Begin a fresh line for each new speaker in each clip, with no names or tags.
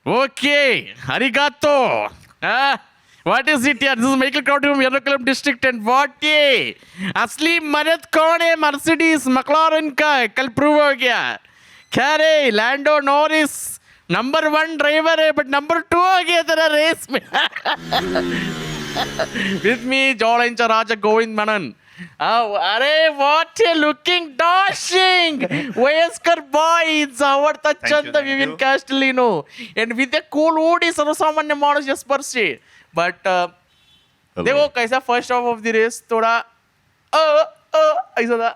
Okay, arigato. What is it here? This is Michael Crowdy from Yernakulam district and what ये असली मर्द कौन है? मर्सिडीज मक्लारन का है, कल प्रूव हो गया. क्या रे लैंडो नॉरिस नंबर 1 ड्राइवर है बट नंबर 2 हो गया तेरा रेस में. With me जोड़ेंचा राजा गोविंद मनन. अरे what a looking dashing वयस्कर boys आवडता चंद woven कास्टेलिनो and with a cool woody सर्वसामान्य माणूस जसपर से. बट देखो कैसा first half of the race थोड़ा ऐसा था.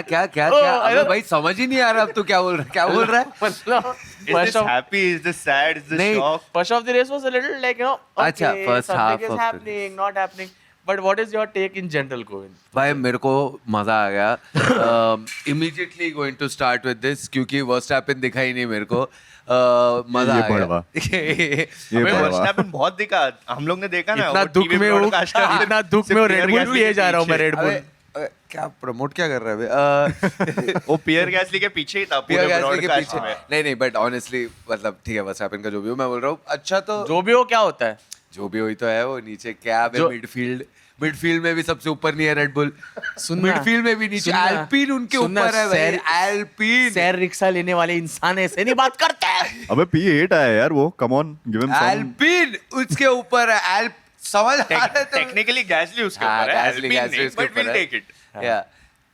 क्या अबे भाई समझ ही नहीं आ रहा अब तो क्या बोल रहा है
मतलब
Is this happy? Is this sad? Is this
नहीं.
shock?
first half of the race was a little like
अच्छा, first half
something
of
is
the
happening not happening. But what is your take in general, Govind?
भाई मेरे को मजा आ गया. Immediately going to start with this क्योंकि Verstappen दिखा ही नहीं मेरे को. मजा
ये
आ
बड़वा.
गया.
हमें
बड़वा.
वर्स्टैपेन बहुत दिखा. हम लोग ने देखा ना.
इतना
वो
दुख
TV
में हूँ
broadcast करते
इतना
थे.
दुख में
सिर्फ
रेड
Pierre
बुल
Gasly
लिए
के
जा रहा हूँ मैं
पीछे.
Red bull.
अबे, क्या प्रमोट क्या कर रहा है बे?
वो पियर गैसली के पीछे ही था
पियर
पूरे
गैसली के
broadcast
पीछे.
में.
नहीं बट ऑनेस्टली मतलब ठीक है वर्स्टैपेन का जो भी हो मैं बोल रहा हूँ अच्छा तो
जो भी हो क्या होता है
जो भी हुई तो है वो नीचे कैब है
जो-
मिडफील्ड में भी सबसे ऊपर नहीं है रेड बुल.
सुनना.
मिडफील्ड में भी नीचे
सुनना.
एल्पिन उनके
सुनना,
ऊपर है भाई.
सैर-
एल्पिन
सैर रिक्शा लेने वाले इंसान ऐसे नहीं बात करते हैं.
अबे P8 आया यार वो. Come on give him some.
Alpine उसके ऊपर है. एल्प समझ आ रहा है तो
टेक्निकली गैसली उसके
हाँ,
ऊपर है.
गैसली
Alpine
उसके
नहीं, but
ऊपर
we'll
है.
take it.
या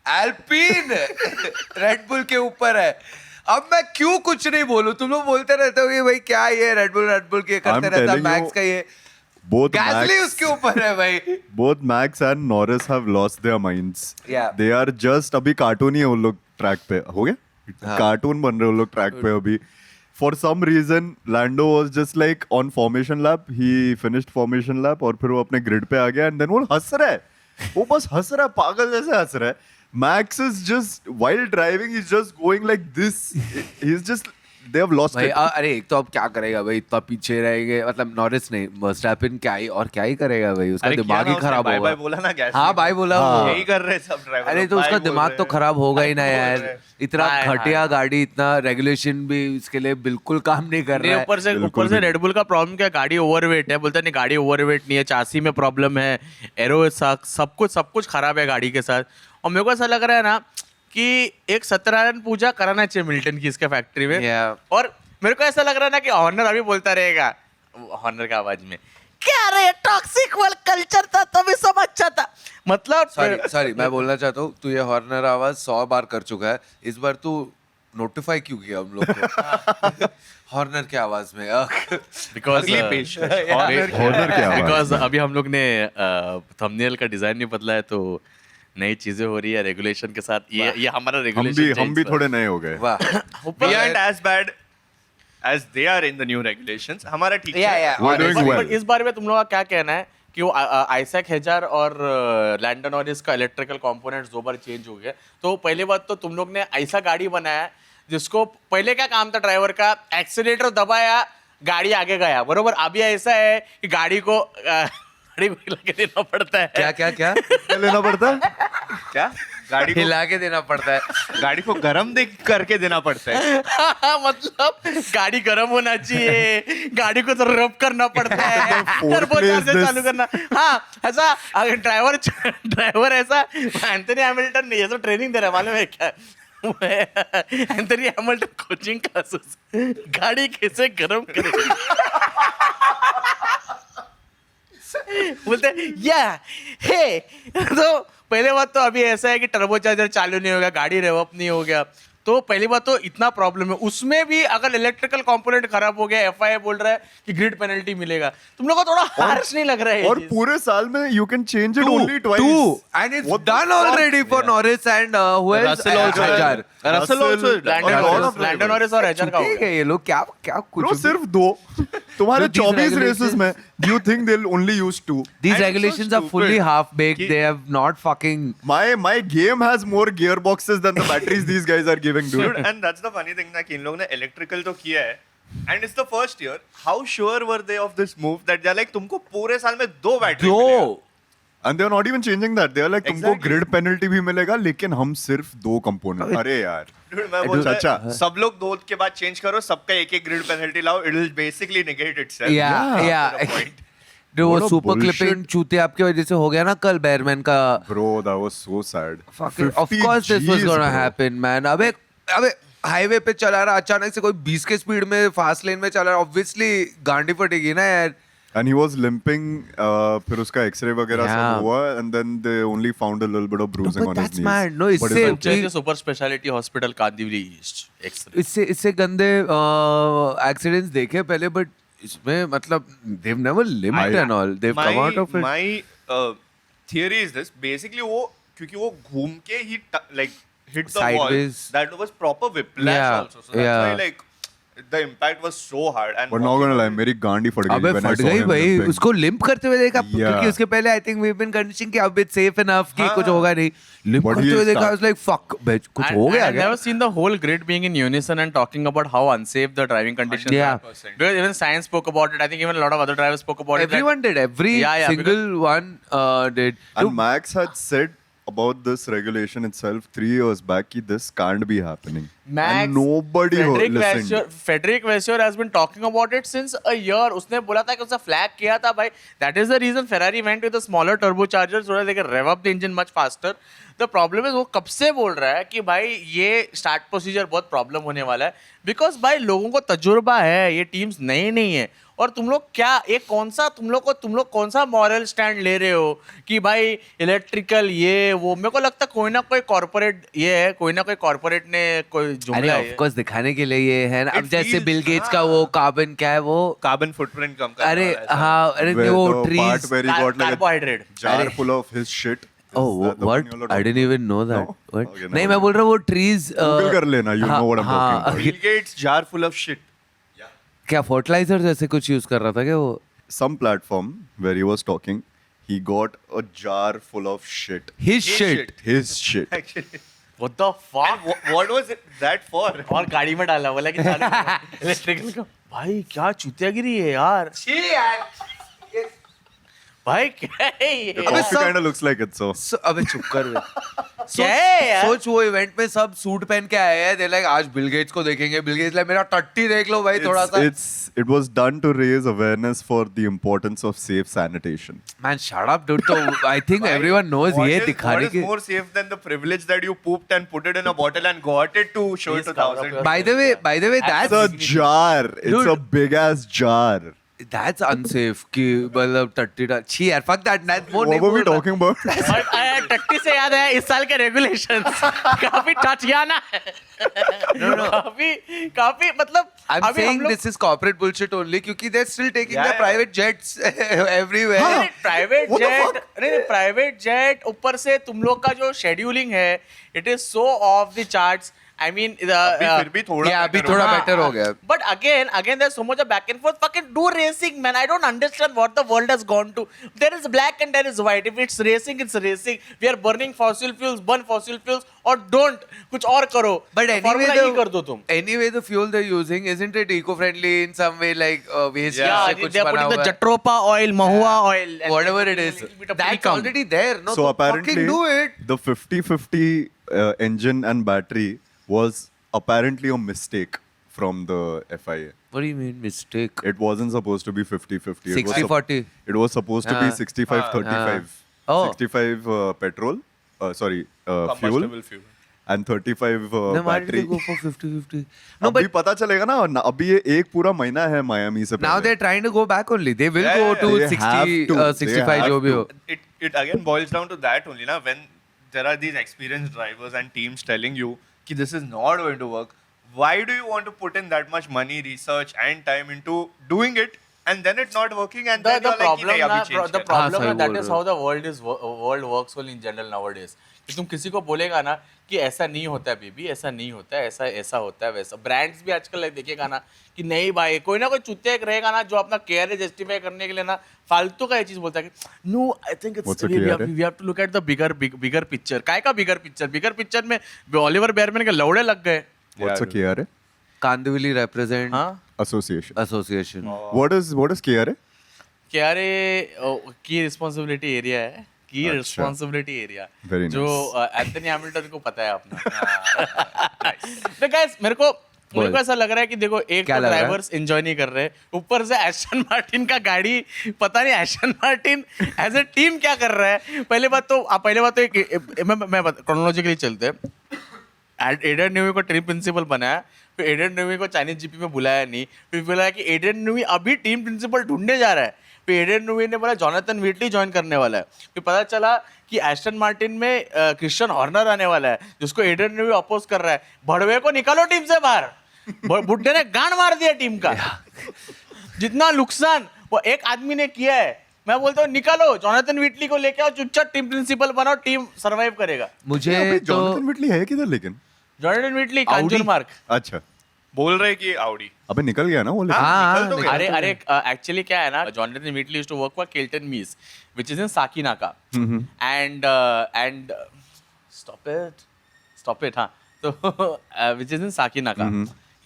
एल्पिन रेड बुल के ऊपर है. अब मैं क्यों कुछ नहीं बोलूं. तुम लोग बोलते रहते हो कि भाई क्या ये रेड बुल के करते
I'm
रहता
telling
मैक्स
you,
का ये
Both
गैसली
Max,
उसके ऊपर है भाई.
both Max and Norris have lost their minds.
Yeah.
They are just अभी कार्टून ही है वो लोग ट्रैक पे. हो गया?
हाँ.
कार्टून बन रहे वो लोग ट्रैक पे अभी. For some reason Lando was just like on formation lap. He finished formation lap और फिर वो अपने ग्रिड पे आ गया and then वो हंस रहा है. वो बस हंस रहा है पागल जैसे हंस रहा है. Max is just while driving he's just going like this. He's just they have lost
भाई
it.
अरे एक तो अब क्या करेगा भाई इतना पीछे रहेंगे मतलब नॉरिस नहीं वर्स्टैपेन क्या ही करेगा भाई. उसका
अरे
दिमाग
किया
ही
ना उसने,
खराब
बाय
होगा.
बाय बोला ना गैसली.
हाँ बाय बोला वो.
यही कर रहे सब ड्राइवर.
अरे तो उसका दिमाग तो खराब होगा ही ना यार. इतना
बाय,
घटिया
हाँ.
गाड़ी इतना रेगुलेशन भी इसके लिए बिल्कुल काम नहीं कर
नहीं,
रहा है.
ऊपर से रेडबुल का प्रॉब्लम क्या गाड़ी ओवरवेट है. बोलता नहीं गाड़ी ओवरवेट नहीं है चासी में प्रॉब्लम है. एरो सब कुछ खराब है गाड़ी के साथ. और मेरे को ऐसा लग रहा है ना कि एक सत्यनारायण पूजा कराना चाहिए मिल्टन की इसके फैक्ट्री में.
Yeah.
और मेरे को ऐसा लग रहा है ना कि हॉर्नर अभी बोलता रहेगा हॉर्नर का आवाज में क्या रे टॉक्सिक वर्क कल्चर था तभी सब अच्छा था. मतलब
सॉरी मैं बोलना चाहता हूँ तू ये हॉर्नर आवाज 100 बार कर चुका है. इस बार तू नोटिफाई क्यों किया हम लोग को हॉर्नर की आवाज में.
बिकॉज
अगली पेश.
Horner क्या आवाज?
बिकॉज अभी हम लोग ने थंबनेल का डिजाइन नहीं बदला है तो नई चीजें हो रही है रेगुलेशन के साथ. ये हमारा रेगुलेशन
हम भी थोड़े नए हो गए.
वाह.
We aren't as bad as they are in the new regulations. हमारा ठीक है.
We're doing well.
इस बारे में तुम लोगों का क्या कहना है कि वो आइजैक हेजर और लैंडन नॉरिस का इलेक्ट्रिकल कंपोनेंट्स दो बार चेंज हो गया. तो पहली बात तो तुम लोग ने ऐसा गाड़ी बनाया है जिसको पहले क्या काम था ड्राइवर का एक्सीलेटर दबाया गाड़ी आगे गया बरोबर. अभी ऐसा है कि गाड़ी को हिला के देना पड़ता है.
क्या
लेना पड़ता है.
क्या गाड़ी को
हिला के देना पड़ता है.
गाड़ी को गरम दे करके देना पड़ता है.
मतलब गाड़ी गर्म होना चाहिए गाड़ी को तो रब करना पड़ता है टर्बोचार्जर चालू करना. हाँ ऐसा अगर ड्राइवर ऐसा एंथनी हैमिल्टन नहीं ऐसा ट्रेनिंग दे रहा है मालूम है क्या. एंथनी हैमिल्टन कोचिंग क्लासेस गाड़ी कैसे गर्म करेगी बोलते या हे. तो पहले बात तो अभी ऐसा है कि टर्बोचार्जर चालू नहीं होगा गाड़ी रेव अप नहीं हो गया. तो पहली बात तो इतना प्रॉब्लम है. उसमें भी अगर इलेक्ट्रिकल कंपोनेंट खराब हो गया एफआईए बोल रहा है कि ग्रिड पेनल्टी मिलेगा. तुम लोग को थोड़ा हार्श नहीं लग रहा है ये
और
चीज?
पूरे साल में you can change it only twice.
Two and it's
What the
done
fuck?
already for Norris and who else?
Russell also.
Hajar.
Russell also.
Lando Norris और हेजर का हो
ठीक
गया.
है ये लोग क्या कुछ
Bro, सिर्फ 2. तुम्हारे
These
24 रेसेस
regulations-
में do you think they'll only use 2?
These
And so
regulations are fully
stupid.
half baked.
कि-
They have not fucking.
My game has more gearboxes than the batteries these guys are giving, dude.
Dude, and that's the funny thing ना कि इन लोगों ने electrical तो किया है. And it's the first year. How sure were they of this move that they're like तुमको पूरे साल में 2 बैटरी
दो
And they're not even changing that. They're like, तुमको
Exactly.
grid penalty भी मिलेगा, लेकिन हम सिर्फ 2 component. अरे यार.
Dude, मैं बोल
चाचा.
रहा सब लोग 2 के बाद चेंज करो, सबका एक ग्रिड पेनल्टी लाओ, it will basically negate itself.
Yeah.
To the point.
जो
What
वो
a
सुपर
bullshit.
क्लिपिंग चूते आपकी वजह से हो गया ना कल बेयरमैन का.
Bro, that was so sad.
Fucking, of
50
course this was
Gs,
gonna
bro.
happen, man. अबे हाईवे पे चला रहा, अचानक से कोई 20 के स्पीड में फास्ट लेन में चला रहा, ऑब्वियसली गांडी फटेगी ना यार.
And he was limping. फिर उसका X-ray वगैरह
Yeah.
सब हुआ, and then they only found a little bit of bruising
but
on his
that's
knees.
mad. No,
But
इससे-
it's
पंचायत के super speciality hospital Kandivali east x-ray.
इससे गंदे एक्सीडेंट्स देखे पहले, बट इसमें मतलब they've never limped and all. They've come out of it.
My theory is this. Basically, वो क्योंकि वो घूम के ही like hit the wall.
Sideways.
That was proper whiplash
Yeah,
also. So that's
yeah.
why like the impact was so hard. And
But not gonna lie, मेरी गांडी फट गई
अबे
when I
फट
saw
गई
him
भाई,
limping.
उसको limp करते हुए देखा.
Yeah.
क्योंकि उसके पहले I think we been conditioning कि अब इट्स सेफ इनफ कि
हाँ.
कुछ होगा नहीं. लिम्प
But
करते
he
हुए देखा,
start-
I was like fuck bitch, कुछ हो गया
I've
क्या?
never seen the whole grid being in unison and talking about how unsafe the driving conditions
Yeah.
are. Because even science spoke about it. I think even a lot of other drivers spoke about it.
Everyone did. Every
Yeah,
single one did.
And Max had said about this regulation itself 3 years back कि this can't be happening.
Max,
And nobody listened.
Frederick Vasseur has been talking about it since a year. उसने बोला था कि उसने flag किया था भाई. That is the reason Ferrari went with a smaller turbocharger so that they can rev up the engine much faster. The problem is वो कब से बोल रहा है कि भाई ये start procedure बहुत problem होने वाला है. Because भाई लोगों को तजुर्बा है, ये teams नई नहीं है. और तुम लोग क्या एक कौन सा मॉरल स्टैंड ले रहे हो कि भाई इलेक्ट्रिकल ये वो. मेरे को लगता है कोई ना कोई कॉर्पोरेट ये है, कोई ना कोई कॉर्पोरेट ने कोई
अरे
जुमला है
ऑफ कोर्स दिखाने के लिए ये है ना. अब
It
जैसे
feels-
बिल गेट्स का वो कार्बन क्या है वो.
carbon footprint कम करने
अरे
वाला है ऐसा.
हाँ, अरे
Where
वो
the
trees.
part where he got like a
carbohydrate.
jar
अरे.
full of his shit.
Oh,
Is that the
what?
one you're
I didn't even know that.
No?
What?
Okay,
नहीं,
never
मैं बोल रहा हूँ वो trees.
Google कर लेना, you know what I'm talking about.
Bill Gates jar full of shit.
क्या fertiliser जैसे कुछ यूज कर रहा था क्या वो?
Some platform where he was talking, he got a jar full of shit.
His shit.
His shit.
Actually.
What the fuck?
And what was it that for?
और गाड़ी में डाला बोला कि इलेक्ट्रिकल का. भाई क्या चूतियागिरी है यार. भाई क्या है
The
ये.
coffee kind of looks like it, so.
अबे चुप कर बे.
क्या है यार?
सोच वो इवेंट में सब सूट पहन के आए हैं. दे लाइक आज बिल गेट्स को देखेंगे. बिल गेट्स लाइक मेरा टट्टी देख लो भाई थोड़ा सा.
It was done to raise awareness for the importance of safe sanitation.
Man, shut up, dude. तो I think everyone knows ये दिखाने
What
के.
is more safe than the privilege that you pooped and put it in a bottle and got it to show
Please
it to
cover up
1,000?
your-
By the way,
It's a jar. It's
Dude.
a big ass jar.
that's unsafe कि मतलब टट्टी डाल. छी यार, fuck that. वो
What
नहीं
were we
बोल रहा.
talking about?
और टट्टी से याद है इस साल के रेगुलेशंस काफी टचियाना है. काफी मतलब
I'm
अभी हम
saying
लोग
this is corporate bullshit only क्योंकि they're still taking
Yeah,
their
yeah.
private jets everywhere.
Private
What the
jet नहीं प्राइवेट जेट ऊपर से तुम लोग का जो शेड्यूलिंग है it is so of the charts. I mean
फिर भी थोड़ा
Yeah, अभी
better
थोड़ा
होगा.
better हो गया.
But again, there's so much of back and forth. Fucking do racing, man. I don't understand what the world has gone to. There is black and there is white. If it's racing, it's racing. We are burning fossil fuels. Burn fossil fuels or don't. कुछ और करो.
But anyway,
Formula E कर दो तुम.
anyway, the fuel they're using isn't it eco-friendly in some way? Like waste
Yeah,
से
Yeah,
कुछ
they are
बना
putting the
हुआ है.
Jatropa oil, Mahua oil, and
Whatever it is,
a little bit of
that's
pre-cum.
already there. No,
So
तो
apparently,
fucking do it.
the 50-50 engine and battery was apparently a mistake from the FIA.
What do you mean mistake?
It wasn't supposed to be 50-50.
60-40.
It was supposed to be
Ah.
65-35.
Oh.
65 petrol, fuel,
Combustible fuel.
and 35
Then why did
battery.
they go for 50-50? No,
अभी
but
पता चलेगा ना अभी ये एक पूरा महीना है मायामी से
now
पहले.
they're trying to go back only. They will
Yeah,
go
yeah,
to
they
60,
have to. They
65
have
जो भी
to.
हो.
It again boils down to that only, na, when there are these experienced drivers and teams telling you कि this is not going to work. Why do you want to put in that much money, research and time into doing it and then it not working and then
The
you're like कि
problem
नहीं अभी
ना
change
the
करना.
problem
सही
ना that
बोल
is
रहे
how the world works well in general nowadays. कि तुम किसी को बोलेगा ना कि ऐसा नहीं होता है बेबी, ऐसा नहीं होता है, ऐसा होता है वैसा. ब्रांड्स भी आजकल देखिएगा ना कि नहीं भाई कोई ना कोई चुतिया एक रहेगा ना जो अपना केयर जस्टिफाई करने के लिए ना फालतू का ये चीज बोलता है कि no I think
What's
it's
a KRA?
We have to look at the bigger picture. काय का बिगर पिक्चर में ऑलिवर बेयरमैन के लौड़े लग गए.
What's a KRA?
Kandivali represent
हाँ
Association.
association.
What is KRA?
KRA की रिस्पॉन्सिबिलिटी एरिया है. की
अच्छा।
रिस्पॉन्सिबिलिटी एरिया
Very
जो एंथनी हैमिल्टन को पता है अपना। तो गाइस मेरे को ऐसा लग रहा है कि देखो एक
क्या
तो
लग रहा है?
ड्राइवर्स एंजॉय नहीं कर रहे, ऊपर से एस्टन मार्टिन का गाड़ी, पता नहीं Aston Martin as a team क्या कर रहा है। पहले बात तो मैं क्रोनोलॉजिकली चलते हैं। एडन न्यूवी को टीम प्रिंसिपल बनाया, फिर एडन न्यूवी को चाइनीज जीपी में बुलाया नहीं, फिर बोला कि एडन न्यूवी अभी टीम प्रिंसिपल ढूंढने जा रहा है, फिर एडन न्यूवी ने बोला जोनाथन व्हीटली ज्वाइन करने वाला है, फिर पता चला कि एस्टन मार्टिन में क्रिश्चियन हॉर्नर आने वाला है जिसको एडन न्यूवी अपोज कर रहा है। भड़वे को निकालो टीम से बाहर। बुड्ढे ने गांड मार दिया टीम का। जितना नुकसान वो एक आदमी ने किया है, मैं बोलता हूँ निकालो जोनाथन व्हीटली को लेके आओ, चुपचाप टीम प्रिंसिपल बनाओ, टीम सरवाइव करेगा।
मुझे तो
जॉनथन व्हिटली है किधर लेकिन?
Jonathan Wheatley Kanjurmarg.
अच्छा,
बोल रहे कि आउडी
अबे निकल गया ना वो लेकिन।
हाँ,
निकल तो गया।
अरे एक्चुअली क्या है ना, Jonathan Wheatley used to work for Milton Keynes which is in Sakinaka and stop it हाँ, तो which is in Sakinaka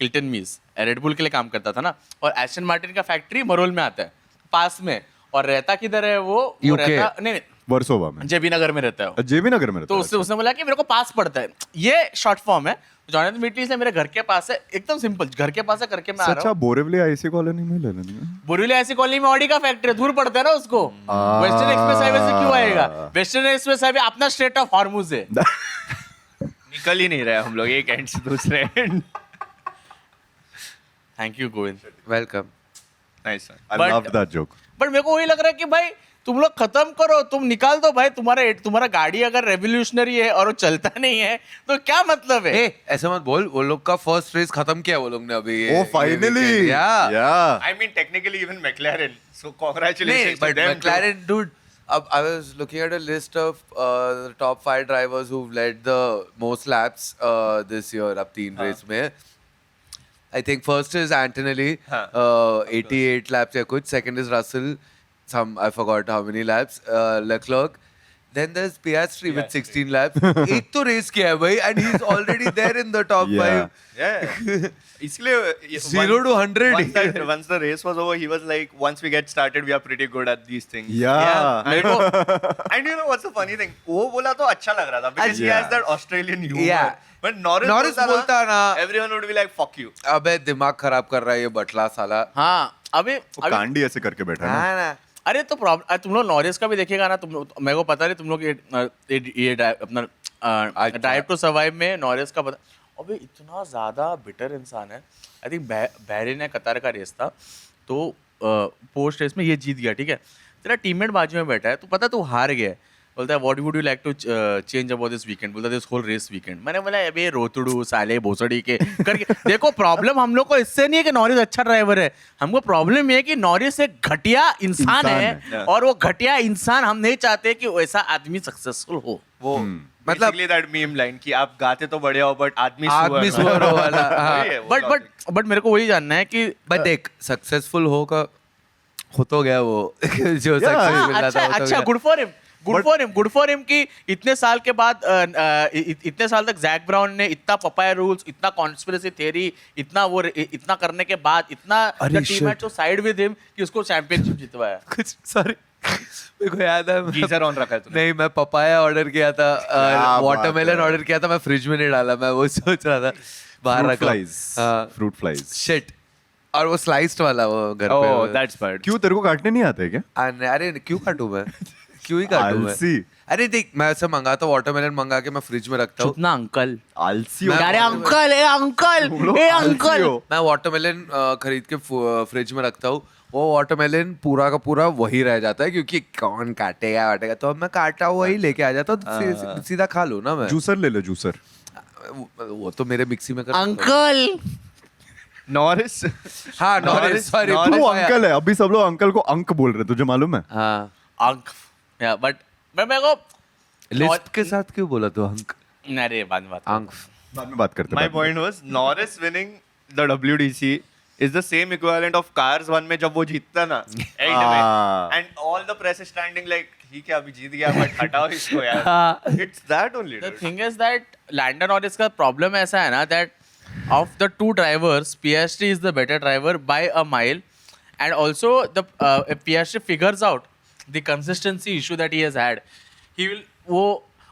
Milton Keynes Red Bull के लिए काम करता था ना, और एस्टन मार्टिन का फैक्ट्री मरोल में आता है पास में, और रहता किधर है वो
UK।
रहता नहीं
वर्सोवा में,
जेबी नगर में रहता है वो।
जेबी नगर में रहता
तो
है।
उसने बोला कि मेरे को पास पड़ता है, ये शॉर्ट फॉर्म है। जोनाथन व्हीटली से मेरे घर के पास है, एकदम सिंपल, घर के पास है करके मैं आ रहा
अच्छा,
हूँ।
बोरेवली आईसी कॉलोनी में ले लेना।
बोरीवली ऐसी कॉलोनी में ऑडी का फैक्ट्री है, दूर पड़ता है ना उसको। वेस्टर्न एक्सप्रेस हाईवे से क्यों आएगा? वेस्टर्न एक्सप्रेस हाईवे अपना स्टेट ऑफ हॉर्मुज है।
निकल ही नहीं रहे हम लोग एक एंड से दूसरे and.
Thank you Govind.
Welcome.
Nice sir.
I
But-
love that joke.
But मेरे को वही लग रहा है कि भाई तुम लोग खत्म करो, तुम निकाल दो भाई। तुम्हारा गाड़ी अगर रेवोल्यूशनरी है और वो चलता नहीं है तो क्या मतलब है?
ए ऐसा मत बोल, वो लोग का फर्स्ट रेस खत्म किया वो लोग ने अभी।
ओ फाइनली,
या
I mean, technically, even McLaren. So congratulations to
but
them.
McLaren, dude. I was looking at a list of the top 5 drivers who've led the most laps this year. अब 3 race में. I think first is Antonelli, 88 laps या कुछ. Second is Russell, I forgot how many laps. Leclerc. Then there's Piastri with 16 laps. एक तो race किया है भाई, and he's already there in the top 5.
Yeah. इसलिए
0 to 100.
Once the race was over, he was like, once we get started, we are pretty good at these things.
Yeah.
मेरे को
And you know what's the funny thing? वो बोला तो अच्छा लग रहा था because he
Yeah.
has that Australian humor.
Yeah.
But Norris
बोलता ना,
everyone would be like, fuck you.
अबे दिमाग खराब कर रहा है ये बटला साला।
हाँ अभी
वो कांडी ऐसे करके बैठा है ना।
हाँ ना।
अरे तो प्रॉब्लम तुम लोग नॉरिस का भी देखिएगा ना, मेरे को पता नहीं तुम लोग ये अपना ड्राइव टू सर्वाइव में नॉरिस का पता। अबे इतना ज़्यादा बिटर इंसान है। आई थिंक बहरीन या कतार का रेस था, तो पोस्ट रेस में ये जीत गया, ठीक है। तेरा टीममेट बाजू में बैठा है, तो पता तू हार गया है। बोलता है what would you like to change about this weekend, बोलता है दिस होल रेस वीकेंड। मैंने बोला अबे रोतड़ू साले भोसड़ी के करके देखो, प्रॉब्लम हम लोग को इससे नहीं है कि नॉरिस अच्छा ड्राइवर है, हमको प्रॉब्लम ये है कि नॉरिस एक घटिया इंसान है, और वो घटिया इंसान हम नहीं चाहते कि वैसा आदमी सक्सेसफुल हो।
वो
मतलब-
basically that meme line कि आप गाते तो बड़े हो बट आदमी
आदमी सुअर हो वाला। हाँ।
वही है, वो logic.
बट मेरे को वही जानना है कि
बट देख सक्सेसफul होगा, हो तो गया वो जो सक्सेस
हाँ,
मिल रहा था वो तो
अच्छा
गया।
गुड फॉर हिम कि इतने साल के बाद इतने साल तक जैक ब्राउन ने इतना पपाया रूल्स, इतना कॉन्स्पिरेसी थ्योरी, इतना करने के बाद इतना
अरे
team had to side with him कि उसको चैंपियनशिप जितवाया।
कुछ सॉरी मेरे को याद है
Geyser on रखा है तूने।
नहीं, मैं पपाया ऑर्डर किया था,
क्या
वाटरमेलन
बात है।
ऑर्डर किया था, मैं फ्रिज में नहीं डाला, मैं वो सोच रहा था बाहर
फ्रूट
रखा।
फ्लाइज,
हाँ
फ्रूट फ्लाइज।
शिट, और वो स्लाइस्ड वाला वो घर
Oh,
पे।
that's bad.
क्यों तेरे को काटने नहीं आते क्या?
अरे क्यों काटूं मैं? क्यों ही काटूं मैं?
आलसी।
अरे देख, मैं ऐसे मंगाता हूँ, वाटरमेलन मंगा के मैं फ्रिज में रखता हूँ।
कितना अंकल,
आलसी हो।
अरे अंकल
तुम लोग आलसी हो।
मैं वाटरमेलन खरीद के फ्रिज में रखता हूँ, वो वाटरमेलन पूरा का पूरा वही रह जाता है, क्योंकि कौन काटेगा, तो अब मैं काटा हुआ वही लेके आ जाता हूँ, सीधा खा लूँ ना मैं।
जूसर ले लो, जूसर।
वो तो मेरे मिक्सी में कर
अंकल।
Norris.
हाँ नॉरिस, सॉरी
Norris-
वो अंकल है, अभी सब लोग अंकल को अंक बोल रहे, तुझे मालूम है?
हाँ,
अंक या बट मेरे को
लिस्प के साथ क्यों बोला तू अंक?
अरे बाद में बात
अंक
बाद में बात करते
My
हैं।
point was Norris winning the WDC is the same equivalent of Cars 1 में जब वो जीतता ना end
हाँ।
में, and all the press is standing like ठीक है अभी जीत गया but हटाओ इसको यार. It's that only.
The
dude.
thing is that Lando Norris का problem ऐसा है ना that of the two drivers, Piastri is the better driver by a mile, and also the if Piastri figures out the consistency issue that he has had. he will वो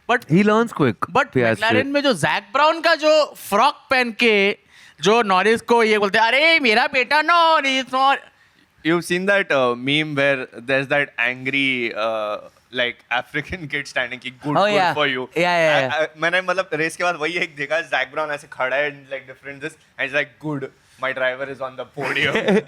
but
He learns quick.
But
Piastri.
McLaren में जो Jack brown का जो frock पहन के जो Norris को ये बोलते हैं अरे मेरा बेटा Norris
You've seen that meme where there's that angry like African kid standing ki good,
Oh,
good
yeah.
for you.
Yeah.
मैंने मतलब रेस के बाद वही एक देखा जैक ब्राउन ऐसे खड़ा है like different this and it's like good my driver is on the podium.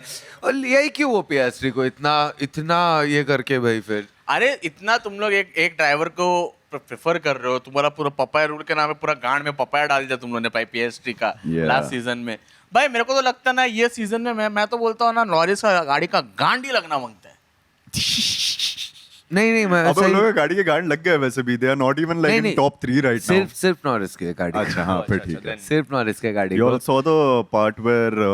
और लिया ही क्यों वो पियास्ट्री को इतना ये करके भाई फिर
अरे इतना तुम लोग एक ड्राइवर को प्रेफर कर रहे हो तुम्हारा पूरा पपाया रूल के नाम है पूरा गांड में पपाया डाल दिया तुम लोगों ने भाई पीएसटी का
Yeah.
लास्ट सीजन में भाई मेरे को तो लगता ना ये सीजन में मैं तो बोलता हूँ ना नॉरिस का गाड़ी का गांड ही लगना मांगता है
नहीं मैं
अब उन
सही-
लोगों के गाड़ी के गांड लग गए वैसे भी, they are not even like in
नहीं,
top 3 right now.
सिर्फ नॉरिस के गाड़ी
अच्छा हाँ फिर ठीक है.
सिर्फ नॉरिस के गाड़ी
You
को
all saw the part where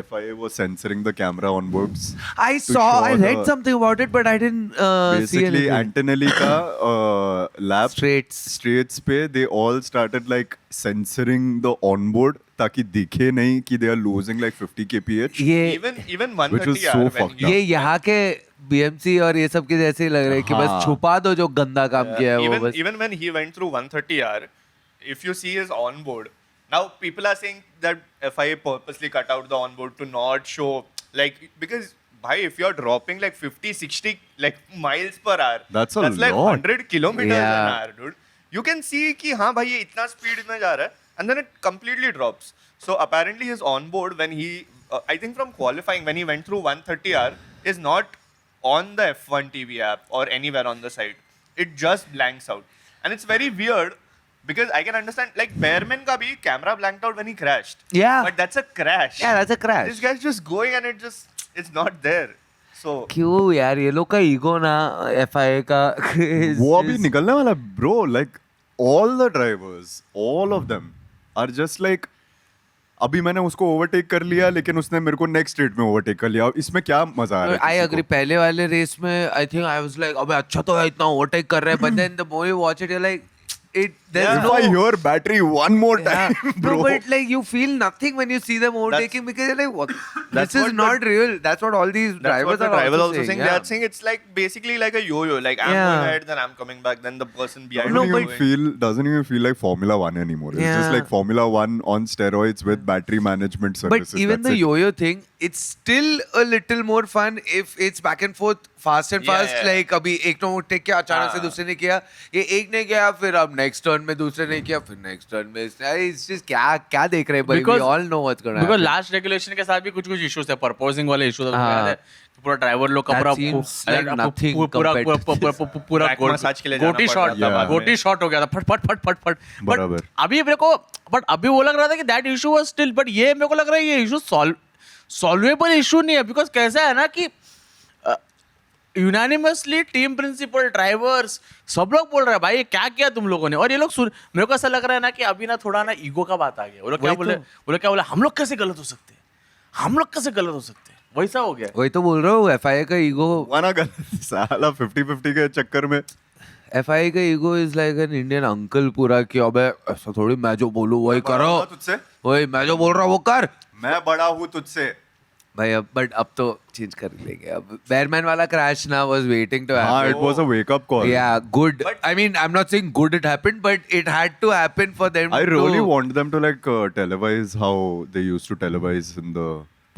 FIA was censoring the camera on boards.
I
to
saw I
show
read
the-
something about it but I didn't see
Basically,
anything.
Antonelli का lap
Straights
पे they all started like censoring the onboard ताकि दिखे नहीं कि they are losing like 50 kph.
ये
even
Which
130
was so
यार, when
fucked
he-
ये यहाँ के BMC और ये सब के जैसे ही लग रहे हैं कि
हाँ.
बस छुपा दो जो गंदा काम किया है वो
even
बस
even when he went through 130R, if you see his onboard, now people are saying that FIA purposely cut out the onboard to not show like because bhai if you're dropping like 50-60 like miles per hour,
That's a
like
lot.
100 kilometers
Yeah.
an hour, dude. You can see कि हाँ भाई ये इतना speed में जा रहा है and then it completely drops. So apparently his onboard when he I think from qualifying when he went through 130R is not on the F1 TV app or anywhere on the site. It just blanks out. And it's very weird because I can understand, like, Bearman ka bhi camera blanked out when he crashed.
Yeah.
But that's a crash.
Yeah, that's a crash.
This guy's just going and it's not there. So,
क्यों यार ये लोग का ego ना FIA का
वो अभी निकलने वाला bro, like all the drivers, all of them are just like अभी मैंने उसको ओवरटेक कर लिया लेकिन उसने मेरे को नेक्स्ट स्ट्रेट में ओवरटेक कर लिया. इसमें क्या मजा आ रहा है?
आई
किसी
अग्री
को?
पहले वाले रेस में I think I was like अबे अच्छा तो है इतना ओवरटेक कर रहे हैं but then the more you watch it you like it there's
If
no
I hear battery one more time,
yeah.
bro.
No, but like you feel nothing when you see them overtaking because you're like, what?
That's
This is
what
not real. That's what all these
that's
drivers
what the
are
drivers
also saying.
They
Yeah.
are saying it's like basically like a yo-yo. Like, I'm
Yeah.
going ahead, then I'm coming back, then the person behind
No,
me
Doesn't
is
even
going.
feel like Formula One anymore. It's just
Yeah.
like Formula One on steroids with battery management services.
But even
That's
the
it.
yo-yo thing, it's still a little more fun if it's back and forth, fast and
Yeah,
fast.
yeah.
Like अभी एक ने take किया अचानक से
हाँ.
दूसरे ने किया, ये एक ने किया फिर अब next turn में दूसरे ने किया फिर next turn में it's just क्या देख रहे हैं भाई? We all know what's gonna
because
happen.
Last regulation के साथ भी कुछ इश्यूज थे परपोजिंग वाले इश्यूज
हाँ.
याद है पूरा ड्राइवर लोग का
That
पूरा
seems like nothing
पूरा
compared to
पूरा
Back massage के लिए जाना
गोटी
पड़
शॉट
रहा था बाद में.
गोटी शॉट हो गया था फट फट फट फट फट बट
बराबर.
अभी मेरे को बट अभी वो लग रहा था कि that issue was still but ये मेरे को लग रहा है ये इशू सॉल्वेबल इशू नहीं है बिकॉज कैसा है ना कि यूनानिमसली टीम प्रिंसिपल ड्राइवर्स सब लोग बोल रहे हैं भाई ये क्या किया तुम लोगों ने और ये लोग मेरे को ऐसा लग रहा है ना कि अभी ना थोड़ा ना ईगो का बात आ गया वो लोग क्या
वही
बोले
तो.
वो लोग क्या बोले हम लोग कैसे गलत हो सकते हैं हम लोग कैसे गलत हो सकते हैं वैसा हो गया
वही तो बोल रहा हूँ FIA का ईगो
वाना गलत साला 50-50 के चक्कर में
FIA का ego is like an Indian uncle पूरा कि अबे ऐसा थोड़ी मैं जो बोलूँ वही करो
तुझसे
वही मैं जो बोल रहा हूँ वो कर
मैं बड़ा हूँ तुझसे.
भाई अब तो चेंज कर लेंगे अब बेयरमैन वाला क्रैश ना वाज वेटिंग टू
हाँ,
happen
it was a wake up call.
Yeah, good. I mean, I'm not saying good it happened, but it had to happen for them
I really
to...
want them to like televise how they used to televise in the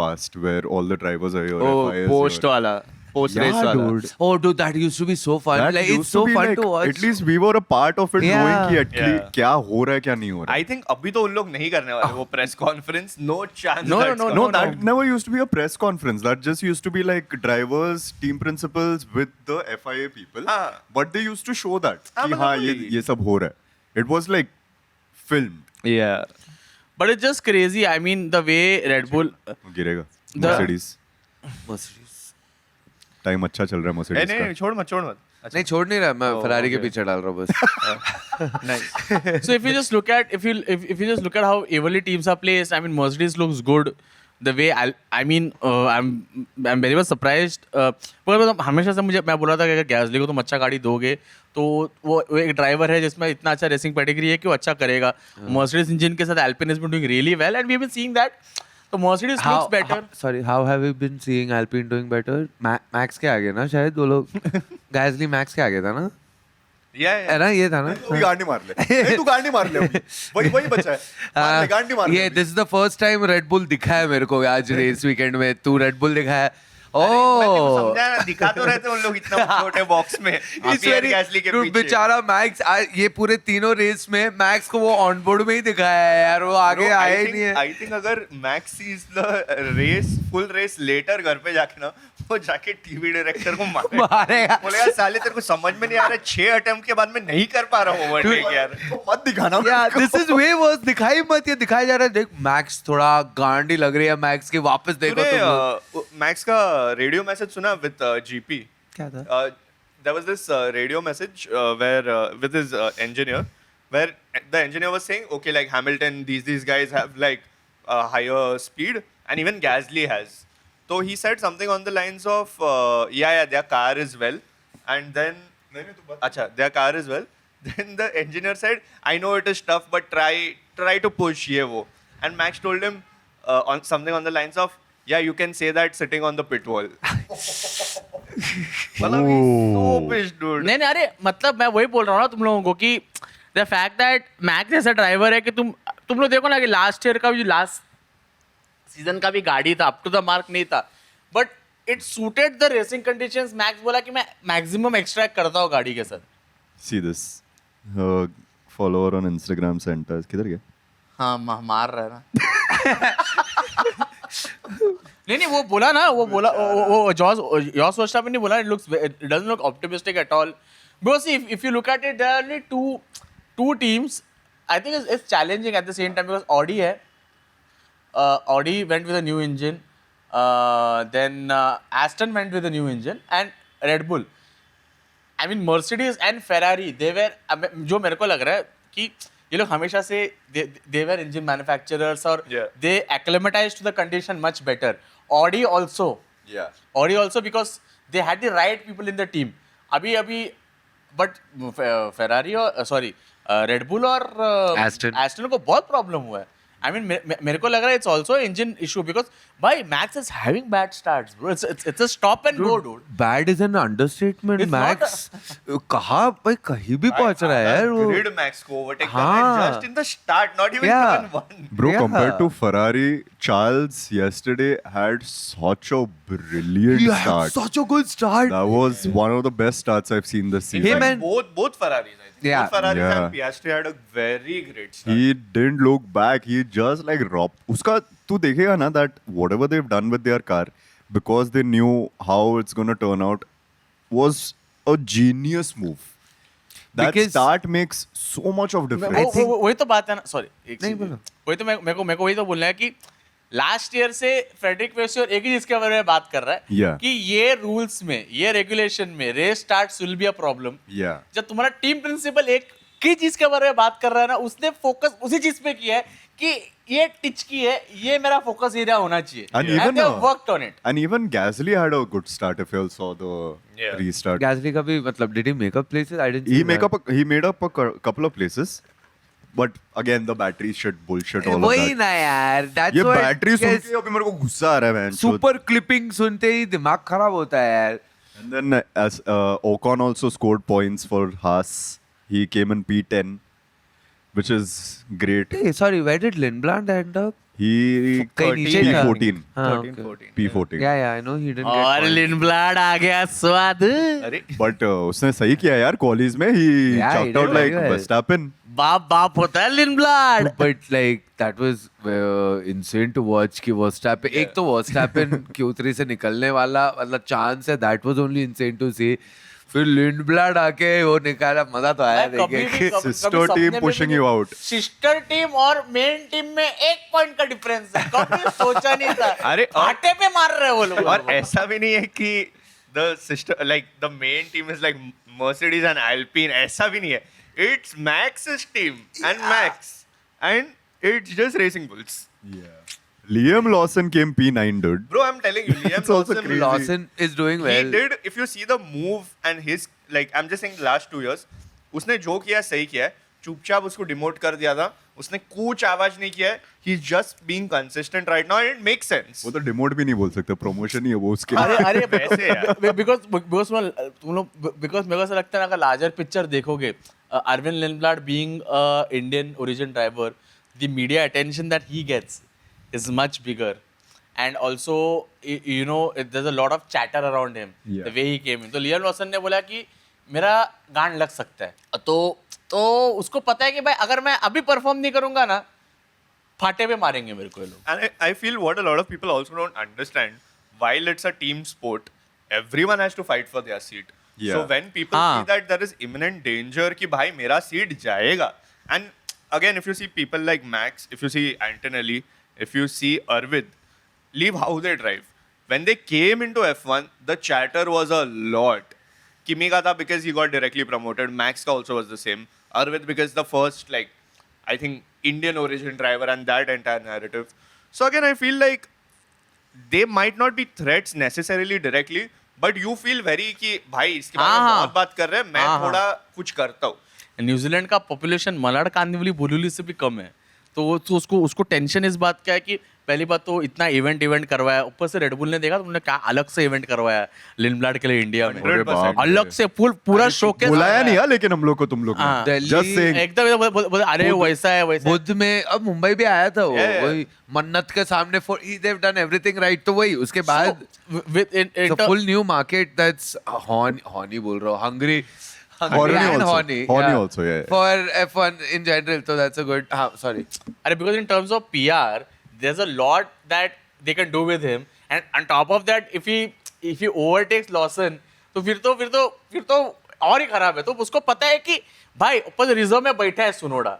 past, where all the drivers are here.
Oh,
FIA is
post
here.
wala. Post
Yeah,
race wala.
dude.
Oh, dude, that used to be so fun.
That
Like,
used
it's so
be
fun
like,
to watch.
At least we were a part of it,
Yeah.
knowing कि actually
Yeah.
क्या हो रहा है क्या नहीं हो रहा है.
I think अभी तो उन लोग नहीं करने वाले वो press conference. No chance.
No,
that's
no,
gonna
No,
happen.
that never used to be a press conference. That just used to be like drivers, team principals with the FIA people.
हाँ.
But they used to show that
हाँ,
कि
मतलब
हाँ
वही.
ये सब हो रहा है. It was like filmed.
Yeah.
but it's just crazy I mean the way Red Bull
गिरेगा.
The-
Mercedes.
Mercedes.
टाइम अच्छा चल रहा है Mercedes
नहीं
का.
छोड़ मत.
नहीं छोड़ नहीं रहा मैं
Oh,
फरारी के
okay.
पीछे डाल रहा हूँ बस
Nice.
so if you just look at if you just look at how evenly teams are placed, I mean Mercedes looks good. The way I'm very much surprised. पर हमेशा से मैं बोला था कि अगर गैसली को तुम अच्छा गाड़ी दोगे तो वो एक ड्राइवर है जिसमें इतना अच्छा रेसिंग पेडिग्री है कि वो अच्छा करेगा. Mercedes इंजन के साथ Alpine has been doing really well and we've been seeing that. तो Mercedes looks better.
Sorry, how have you been seeing Alpine doing better? Max के आगे ना शायद वो लोग Gasly Max के आगे था ना
Yeah,
है ना, ये था ना.
तू भी गांडी मार ले नहीं, तू गांडी मार ले अभी. वही बचा है. मार ले, गांडी मार ले
ये
अभी.
This is the first time red bull दिखा है मेरे को आज रेस वीकेंड में. तू रेड बुल दिखा है.
मैं तेरे को
ओह,
समझाया ना, दिखा तो रहते उन लोग इतना छोटे बॉक्स में पियर गैसली के
Dude,
पीछे.
बेचारा मैक्स ये पूरे तीनों रेस में मैक्स को वो ऑन बोर्ड में ही दिखाया है यार. वो आगे
Bro,
आया ही नहीं है.
I think अगर Max sees the race full race later घर पे जाके ना वो जाके टीवी डायरेक्टर को
मारेगा.
बोलेगा साले तेरे को समझ में नहीं आ रहा 6 अटेम्प्ट के बाद मैं नहीं कर पा रहा हूँ ओवरटेक यार.
मत दिखाना.
या दिस इज वे वर्स. दिखाई मत, ये दिखाया जा रहा है. देख मैक्स थोड़ा गांडी लग रही है मैक्स की. वापस देखो तुम लोग.
तूने मैक्स का रेडियो मैसेज सुना विद जीपी?
क्या था?
There was this radio message where with his engineer, where the engineer was saying, okay, like Hamilton, these guys have like higher speed, and even Gasly has. So he said something on the lines of, yeah, their car is well, and then, acha, their car is well. Then the engineer said, I know it is tough, but try to push ye wo. And Max told him on something on the lines of, yeah, you can say that sitting on the pit wall. मतलब he's so pissed, dude.
नहीं नहीं, अरे मतलब मैं वही बोल रहा हूँ ना तुम लोगों को कि द फैक्ट दैट मैक्स ऐसा ड्राइवर है कि तुम लोग देखो ना कि लास्ट ईयर का भी, लास्ट सीजन का भी गाड़ी था, अप टू द मार्क नहीं था, but it suited the racing conditions. Max बोला कि मैं मैक्सिमम एक्सट्रैक्ट करता हूँ गाड़ी के साथ.
See this. Follower on Instagram sent us. किधर गया?
हाँ मार रहा है ना. नहीं वो बोला ना, वो बोला वो जॉस वर्स्टैपेन ने बोला, it doesn't look optimistic at all. Because if you look at it, there are only two teams. I think it's challenging at the same time because Audi है. Audi went with a new engine, then Aston went with a new engine, and Red Bull. I mean Mercedes and Ferrari, they were, जो मेरे को लग रहा है कि ये लोग हमेशा से they were engine manufacturers और
Yeah.
they acclimatized to the condition much better. Audi also because they had the right people in the team. अभी but Ferrari और Red Bull और Aston को बहुत प्रॉब्लम हुआ है. I mean, मेरे को लग रहा है it's also engine issue because भाई Max is having bad starts, bro. It's a stop and go, dude.
Bad is an understatement.
It's not
Max कहाँ भाई कहीं भी पहुंच रहा है यार वो.
Grid Max को overtake
हाँ.
करना just in the start, not even
Yeah.
turn one.
Bro,
Yeah.
compared to Ferrari, Charles yesterday had such a brilliant
He had
start.
such a good start.
That was one of the best starts I've seen this
In
season.
fact,
man.
both Ferraris, I think.
Yeah.
Both Ferraris
Yeah.
and Piastri had a very great start.
He didn't look back. He just like robbed. उसका तू देखेगा ना that whatever they've done with their car, because they knew how it's gonna turn out, was a genius move. That
Because-
start makes so much of difference.
वही तो बात है ना. Sorry
नहीं, बोलो.
वही तो मेरे को वही तो बोलना है कि लास्ट ईयर से फ्रेडरिक वेसियर एक ही चीज के बारे में बात कर रहा है
Yeah.
कि ये रूल्स में, ये रेगुलेशन में race starts will be a problem.
Yeah.
जब तुम्हारा टीम प्रिंसिपल एक की चीज के बारे में बात कर रहा है ना, उसने फोकस उसी चीज पे किया है कि ये टिच की है, ये मेरा फोकस एरिया होना चाहिए.
And even,
they have worked on it.
And even Gasly had a good start if you all saw the
Yeah.
restart.
Gasly का भी मतलब did he make up places? I didn't.
He
see that.
made up a couple of places, but again the battery shit bullshit all of
वही
that.
ना यार. That's
ये
why
battery soon
yes,
के अभी मेरे को गुस्सा आ रहा है man.
super clipping सुनते ही दिमाग खराब होता है यार.
And then as Ocon also scored points for Haas. He came in P10, which is great.
Hey, sorry, where did Lindblad end up?
He
कहीं नीचे था.
P14.
हाँ,
13,
okay.
14.
P14.
Yeah, I know he didn't get
और
points.
लिनब्लाड आ गया स्वाद.
अरे
But उसने सही किया यार क्वालीज में. He
Yeah, he
chucked
did
out like
very well.
Verstappen.
बाप होता है लिनब्लाड.
But like that was insane to watch कि Verstappen एक तो Verstappen Q3 से निकलने वाला मतलब चांस है, that was only insane to see. फिर लिंडब्लाड आके वो निकाला, मजा तो आया देख के.
Sister team pushing you out.
Sister team और मेन टीम में 1 पॉइंट का डिफरेंस है. कभी सोचा नहीं था.
अरे, और-
आटे पे मार रहे हैं वो लोग.
और ऐसा भी नहीं है कि the sister like the main team is like Mercedes and Alpine, ऐसा भी नहीं है. It's Max's team and Max, and it's just Racing Bulls.
Liam Lawson came P9, dude.
Bro, I'm telling you, Liam
It's also
Lawson,
crazy.
Lawson is doing well.
he did. If you see the move and his like, I'm just saying, the last 2 years, उसने जो किया सही किया है. चुपचाप उसको demote कर दिया था. उसने कुछ आवाज नहीं किया है. He's just being consistent right now and it makes sense.
वो तो डिमोट भी नहीं बोल सकते, प्रमोशन ही है वो उसके
अरे
लिए.
अरे
वैसे यार.
बिकॉज तुम लोग बिकॉज मेरे को ऐसा लगता है ना, अगर लार्जर पिक्चर देखोगे, Arvind Lindblad being Indian origin driver, the media attention that he gets is much bigger, and also you know there is a lot of chatter around him
Yeah.
The way he came in. तो Liam Lawson ने बोला कि मेरा गांड लग सकता है, तो उसको पता है कि भाई अगर मैं अभी परफॉर्म नहीं करूंगा ना, फाटे पे मारेंगे मेरे को ये लोग.
And I feel what a lot of people also don't understand, while it's a team sport, everyone has to fight for their seat.
Yeah.
So when people
हाँ.
see that there is imminent danger कि भाई मेरा seat जाएगा, and again if you see people like Max, if you see Antonelli, if you see Arvid, leave how they drive. When they came into F1, the chatter was a lot. Kimi ka tha because he got directly promoted. Max ka also was the same. Arvid because the first, like, I think Indian origin driver and that entire narrative. So again, I feel like they might not be threats necessarily directly, but you feel very कि भाई इसके बारे में
हाँ,
बहुत बात कर रहे हैं, मैं
हाँ,
थोड़ा कुछ करता हूँ.
न्यूजीलैंड का पॉपुलेशन मलाड कांदिवली बोलूली से भी कम है, तो वो तो उसको टेंशन इस बात का है कि पहली बात तो इतना इवेंट करवाया, ऊपर से रेडबुल ने देखा तुमने क्या अलग से इवेंट करवाया लिंडब्लाड के लिए इंडिया में,
100%.
अलग से पूरा शोकेस
बुलाया नहीं है लेकिन हम लोग को तुम लोग
हाँ.
ने. Just saying.
एकदम अरे वैसा है वैसा है.
बुद्ध में अब मुंबई भी आया था वो,
Yeah.
वही मन्नत के सामने for they've done everything right. तो वही उसके बाद full new market that's horny बोल रहा हूँ, hungry
Horny
and
also.
horny,
Horny also, yeah.
for F1 in general. So that's a good. Sorry.
अरे because in terms of PR, there's a lot that they can do with him, and on top of that, if he overtakes Lawson, तो फिर तो और ही खराब है. तो उसको पता है कि भाई ऊपर रिजर्व में बैठा है सुनोडा,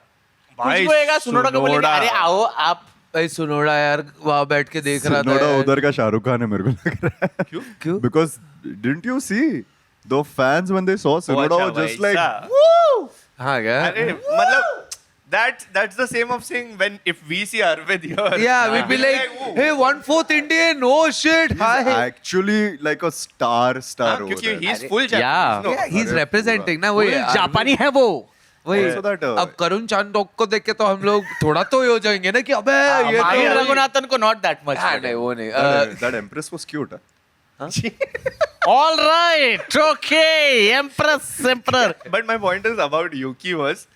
भाई,
कुछ होएगा सुनोडा को बोलेगा
सुनोडा.
अरे आओ आप.
भाई सुनोड़ा यार वहाँ बैठ के देख रहा था
सिनोडा
यार.
उधर का शाहरुख खान है मेरे को लग रहा है.
क्यों?
Because didn't you see the fans when they saw Sinoda
अच्छा,
were just like,
वैसा.
woo!
हाँ क्या?
अरे मतलब that's the same of saying when if we see Arvid here.
Yeah, we'd be like,
"Woo."
hey, 1/4 Indian, oh shit,
He's
hi.
actually like a star
हाँ,
over
क्योंकि
there.
he's full
Yeah.
Japanese. No.
Yeah, he's
अरे
representing ना वही.
जापानी है वो.
वही.
Also that,
अब करुण चांदोक को देख के तो हम लोग थोड़ा तो ये हो जाएंगे ना कि अबे ये
माहिर
तो
रघुनाथन को not that much.
हाँ, नहीं वो नहीं.
That Empress was cute.
All right, okay, Emperor.
But my point is about Yuki was,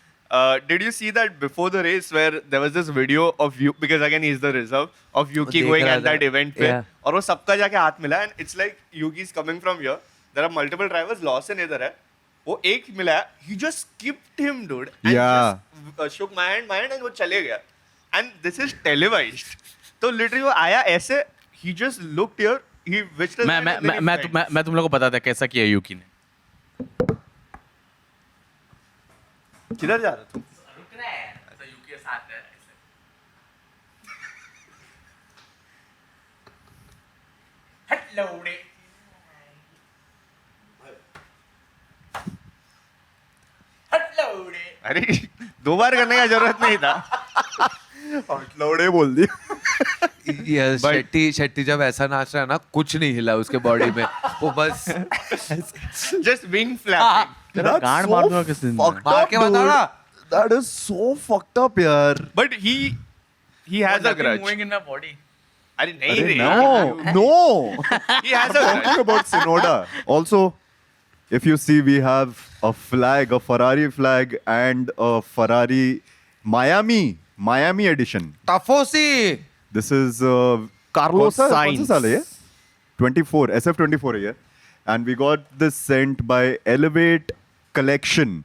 did you see that before the race where there was this video of you, because again he's the reserve, of Yuki
देख
going
रहा
at
था.
that event पे,
Yeah.
और वो सबका जाके हाथ मिला, and it's like Yuki's coming from here, there are multiple drivers, Lawson इधर है, वो एक मिला, he just skipped him, dude, and
Yeah.
just shook my hand, and वो चले गया, and this is televised, तो literally वो आया ऐसे, he just looked here, he wished his hand, and then he went.
मैं तुम लोग को बताता कैसा किया यूकी ने.
किधर जा रहा तू? अरे दो बार करने का जरूरत नहीं था.
लौड़े बोल दिया.
Yes, शेट्टी जब ऐसा नाच रहा है ना कुछ नहीं हिला उसके बॉडी में, वो बस
Just wing flapping.
That's
गांड
so
मार दूंगा किसी दिन.
fucked
मार
up,
के बता
dude.
ना.
That is so fucked up, yaar.
But he has a grudge.
in my body.
अरे नहीं रे.
No.
He has a grudge.
Talking about Sinoda. Also, if you see, we have a flag, a Ferrari flag, and a Ferrari Miami edition.
टफोसी.
This is Carlos
Sainz.
24, SF24 है ये. And we got this sent by Elevate Collection.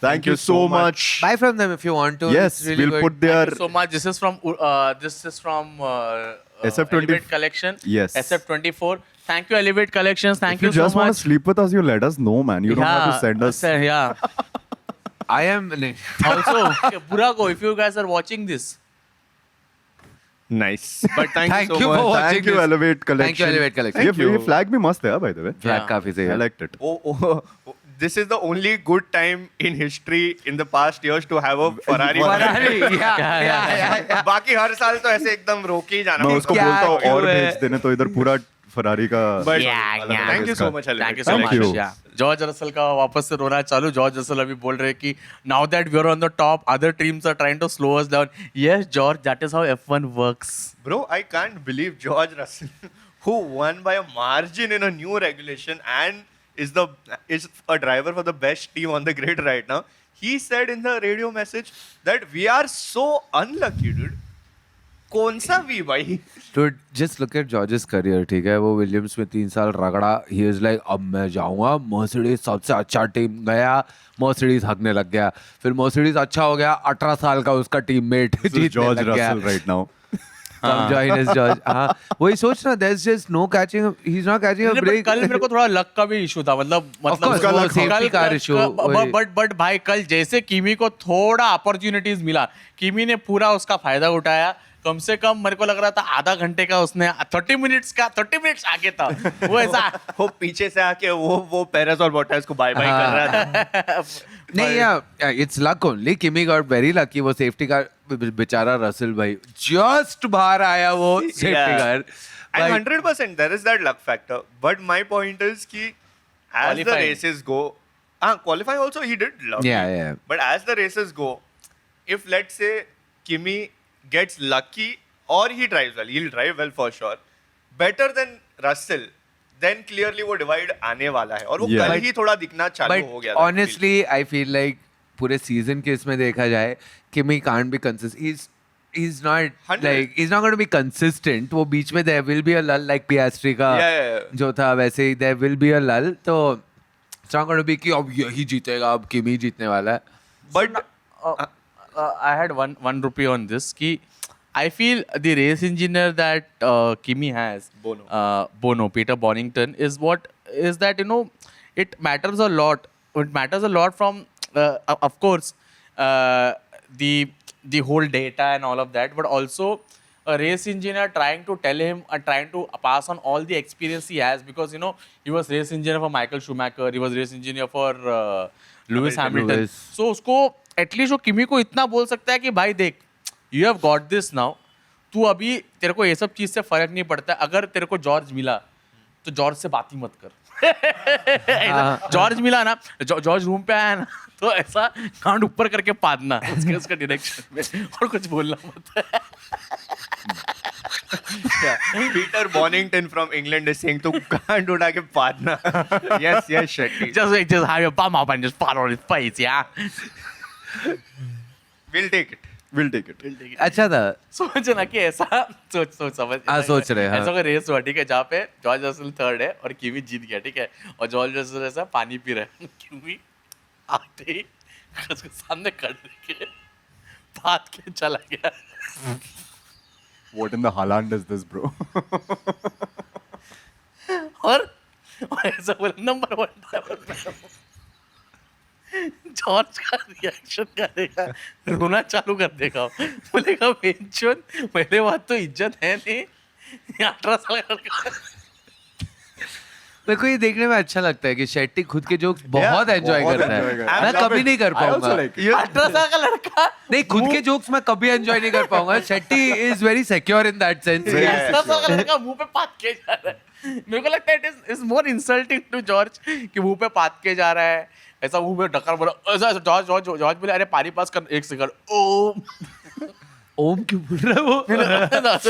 Thank you so much.
Buy from them if you want to.
Yes,
It's really
we'll
good.
put their
Thank you so much. This is from
SF20
Elevate Collection.
Yes.
SF24. Thank you, Elevate Collections. Thank
If you
you so
just want
much.
to sleep with us, you let us know, man. You don't have to send us.
Yeah.
I am.
Also, Burago, if you guys are watching this,
Nice. But thank
Thank
you
you
so
for
much.
watching
Thank you,
this.
Elevate Collection.
Thank you, Elevate Collection.
ये
Thank you.
flag भी मस्त है, by the way.
Flag
Yeah.
काफी सही
I
है.
liked it.
This is the only good time in history in the past years to have a Ferrari.
Ferrari. Yeah.
बाकी हर साल तो ऐसे एकदम रोके ही जाना.
मैं उसको
क्या
बोलता हूँ
क्यों
और
है?
भेज देने, तो इधर पूरा फरारी का
But
Yeah, yeah.
thank you so much, Alex.
Thank you so
Thank
much.
you.
Yeah. George Russell का वापस से रोना चालू. जॉर्ज रसल अभी बोल रहे हैं कि now that we are on the top, other teams are trying to slow us down. Yes, George, that is how F1 works.
Bro, I can't believe George Russell, who won by a margin in a new regulation and is a driver for the best team on the grid right now. He said in the radio message that we are so unlucky, dude. कौन सा भी भाई?
Dude, just look at George's career, ठीक है? वो Williams में 3 साल रगड़ा. He is like, अब मैं जाऊंगा मर्सिडीज सबसे अच्छा टीम. गया मर्सिडीज हकने लग गया. फिर मर्सिडीज अच्छा हो गया. 18 साल का उसका टीममेट जीतने
जॉर्ज
लग गया.
Russell right now.
Come join us, George. हाँ, वही सोच ना. There's just no catching. He's not catching a
नहीं, but
break.
कल मेरे को थोड़ा लक का भी इशू था. मतलब
course, वो safety car issue, वही.
बट भाई कल जैसे किमी को थोड़ा अपॉर्चुनिटीज मिला, किमी ने पूरा उसका फायदा उठाया. कम से कम मेरे को लग रहा था आधा घंटे का उसने 30 मिनट्स आगे था वो. ऐसा
वो पीछे से आके वो पेरेस और बोटास को बाय बाय कर रहा था.
नहीं, yeah, it's luck only. Kimi got very lucky. वो safety car बेचारा रसल भाई just बाहर आया वो safety car.
And 100% there is that luck factor. But my point is कि as the
Qualifying.
races go, qualifying also he did luck.
Yeah.
But as the races go, if let's say Kimi gets lucky or he drives well, he'll drive well for sure. Better than Russell, then clearly वो divide आने वाला है. और वो
Yeah.
कल ही थोड़ा दिखना चालू हो
But
गया था.
honestly, I feel like पूरे season के इसमें देखा जाए, Kimi can't be consistent. He's not
100.
like he's not going to be consistent. वो बीच में there will be a lull like Piastri का
Yeah.
जो था वैसे ही there will be a lull. तो it's not going to be कि अब यही जीतेगा, अब Kimi जीतने वाला है.
But
I had one rupee on this कि I feel the race engineer that Kimi has, Bono, Peter Bonington, is that, you know, it matters a lot. It matters a lot from of course the whole data and all of that, but also a race engineer trying to tell him and trying to pass on all the experience he has, because you know he was race engineer for Michael Schumacher, he was race engineer for Lewis Hamilton.
Lewis.
So उसको at least वो किमी को इतना बोल सकता है कि भाई देख, you have got this now. तू अभी तेरे को ये सब चीज से फर्क नहीं पड़ता. अगर तेरे को जॉर्ज मिला तो जॉर्ज से बात ही मत कर. जॉर्ज मिला ना, जॉर्ज रूम पे आया ना, तो ऐसा कांड ऊपर करके पादना उसका डायरेक्शन में, और कुछ बोलना मत.
Peter Bonington from England is saying to can't उठा के पादना. Yes, Shetty.
just have your bum up and just fall on his face, yeah.
We'll take it.
We'll take it.
अच्छा था.
सोच ना कि ऐसा सोच समझ.
हाँ, सोच रहे हैं, हाँ.
ऐसा कोई रेस हुआ, ठीक है, जहाँ पे जॉर्ज रसल थर्ड है और किमी जीत गया, ठीक है, और जॉर्ज रसल ऐसा पानी पी रहा है. किमी आते ही उसके सामने खड़े के बात के चला गया.
What in the Haaland is this, bro?
और ऐसा बोला नंबर 1 ड्राइवर. जॉर्ज का रिएक्शन करेगा, रोना चालू कर देगा. बोलेगा बेंचन, पहले बात तो इज्जत है नहीं, 18 साल का लड़का.
मेरे को ये देखने में अच्छा लगता है कि शेट्टी खुद के जोक्स बहुत एंजॉय
बहुत
करता
enjoy
है.
करता है.
मैं कभी नहीं कर
I also
पाऊंगा.
like it.
18 साल का लड़का
नहीं, खुद के जोक्स मैं कभी एंजॉय नहीं कर पाऊंगा. Shetty is very secure in that sense.
18 साल का लड़का मुंह पे पात के जा रहा है. मेरे को लगता है it is more insulting to George कि मुंह पे पात के जा रहा है, ऐसा मुंह पे ढक्कन बोला. ऐसा जॉर्ज बोले अरे पानी पास कर 1 सेकंड. ओम
ओम क्यों बोल रहा है वो?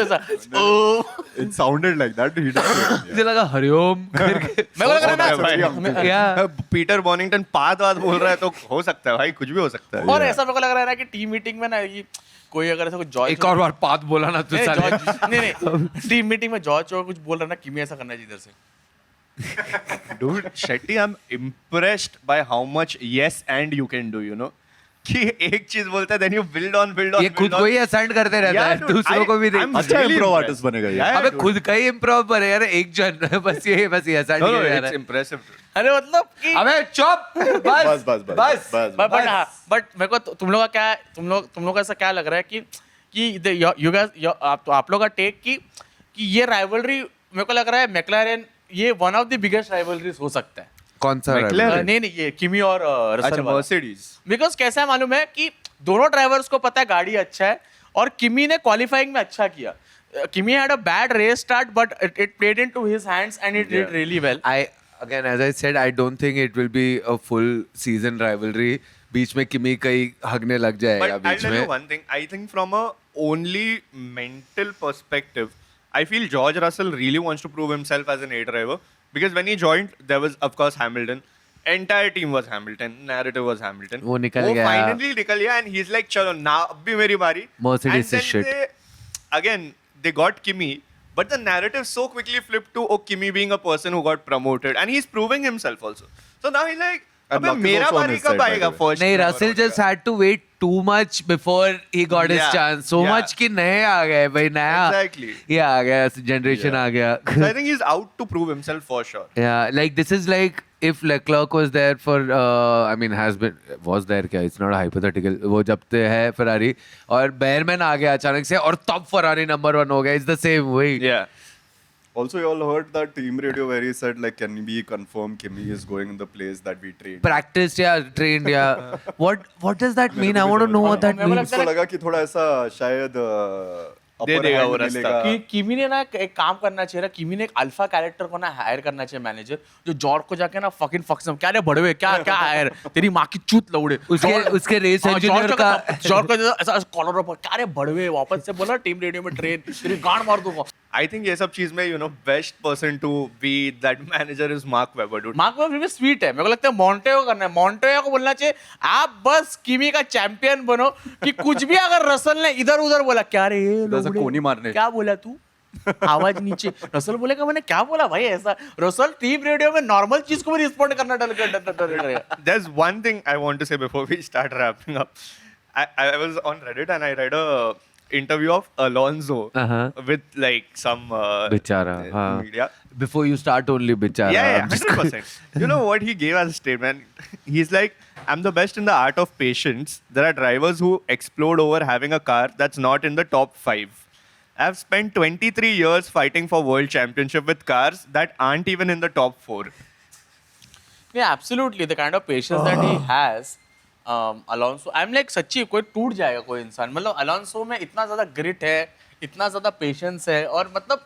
ऐसा ओम.
It sounded like that. He did.
मुझे लगा हरिओम करके.
मेरे को लग रहा है ना,
क्या?
पीटर बॉनिंगटन पाद बोल रहा है तो हो सकता है भाई, कुछ भी हो सकता है.
और ऐसा मेरे को लग रहा है ना कि टीम मीटिंग में ना कि कोई अगर ऐसा कुछ जॉर्ज
एक और बार पात बोला ना तू साले.
नहीं टीम मीटिंग में जॉर्ज और कुछ बोल रहा है ना, किमी ऐसा करना चाहिए इधर से.
Dude, Shetty, I'm impressed by how much yes and you can do, you know. कि एक चीज बोलता है then you build on.
ये खुद को ही असाइन करते रहता है, दूसरों को भी देख.
अच्छा improv artist बनेगा ये.
अबे खुद का ही इम्प्रोव बने यार, एक जन बस ये असाइन
No,
किया जा
it's
रहा है.
impressive.
अरे मतलब कि
अबे चुप. बस.
बट मेरे को तुम लोग का क्या, तुम लोग का ऐसा क्या लग रहा है कि यू गाइस आप लोग का टेक कि ये राइवलरी मेरे को लग रहा है मैक्लारेन ये one of the biggest rivalries हो सकता है.
कौन सा
McLaren?
नहीं ये किमी और
अच्छा,
रसल वाला.
Mercedes.
बिकॉज कैसा है मालूम है कि दोनों ड्राइवर्स को पता है गाड़ी अच्छा है और किमी ने क्वालिफाइंग में अच्छा किया. Kimi had a bad race start, but it played into his hands and it did really well.
Again, as I said, I don't think it will be a full season rivalry. बीच में किमी कहीं हगने लग जाएगा
But I'll
beach
tell you
में.
one thing. I think from a only mental perspective, I feel George Russell really wants to prove himself as an A driver because when he joined, there was of course Hamilton. Entire team was Hamilton. Narrative was Hamilton.
वो निकल गया.
Finally निकल गया and he's like, चलो now अब भी मेरी बारी.
Mercedes
And
is
then
shit.
Again, they got Kimi, but the narrative so quickly flipped to Kimi being a person who got promoted, and he's proving himself also. So now he's like,
And
अबे
luck is
मेरा
also on
बारी
his side,
कब
by the
आएगा
way.
first?
नहीं,
number
Russell
हो
just
गया.
had to wait too much before he got his
Yeah.
chance. So
Yeah.
much कि नए आ गए भाई, नया
Exactly.
ये आ गया, generation आ गया.
So I think he's out to prove himself for sure.
Yeah, like this is like if Leclerc was there for, I mean, was there क्या? It's not a hypothetical. वो जब ते है Ferrari और Behrman आ गया अचानक से और तब Ferrari number 1 हो गया. It's the same way.
Yeah.
Also, you all heard that team radio where he said, like, can we confirm Kimi is going in the place that we trained?
Practiced, yeah, trained, yeah. What does that mean? I want to know what that
मेरे को
means.
लगता
उसको लगा कि थोड़ा ऐसा शायद
दे
upper
देगा
hand
वो रास्ता.
मिलेगा.
कि किमी ने ना एक काम करना चाहिए ना, किमी ने एक अल्फा कैरेक्टर को ना हायर करना चाहिए मैनेजर, जो जॉर्ज को जाके ना फकिंग फक्सम क्या रे बड़वे क्या क्या हायर तेरी माँ की चूत लौड़े
उसके race engineer का-
जॉर्ज को ऐसा कॉलर पर क्या रे बड़वे वापस से बोला टीम रेडियो में ट्रेन तेरी गांड मार दूंगा.
I think ये सब चीज में best person to be that manager is Mark Webber, dude.
Mark में फिर भी स्वीट है. मेरे को लगता है मॉन्टेयो करना है. मॉन्टेयो को बोलना चाहिए आप बस किमी का चैंपियन बनो कि कुछ भी अगर रसल ने इधर उधर बोला क्या रे
से कोनी मारने.
क्या बोला तू आवाज नीचे. रसल बोलेगा मैंने क्या बोला भाई ऐसा. रसल टीम रेडियो में नॉर्मल चीज को भी रिस्पॉन्ड करना डर.
There's one thing I want to say before we start wrapping up. I was on Reddit and I read a interview of Alonso with like some
बेचारा, हाँ.
media.
Before you start only बेचारा.
Yeah,
I'm just
100%. You know what he gave as a statement? He's like, I'm the best in the art of patience. There are drivers who explode over having a car that's not in the top 5. I've spent 23 years fighting for world championship with cars that aren't even in the top 4.
Yeah, absolutely. The kind of patience that he has, Alonso. I'm like सच्ची कोई टूट जाएगा कोई इंसान. मतलब Alonso में इतना ज़्यादा ग्रिट है, इतना ज़्यादा पेशेंस है और मतलब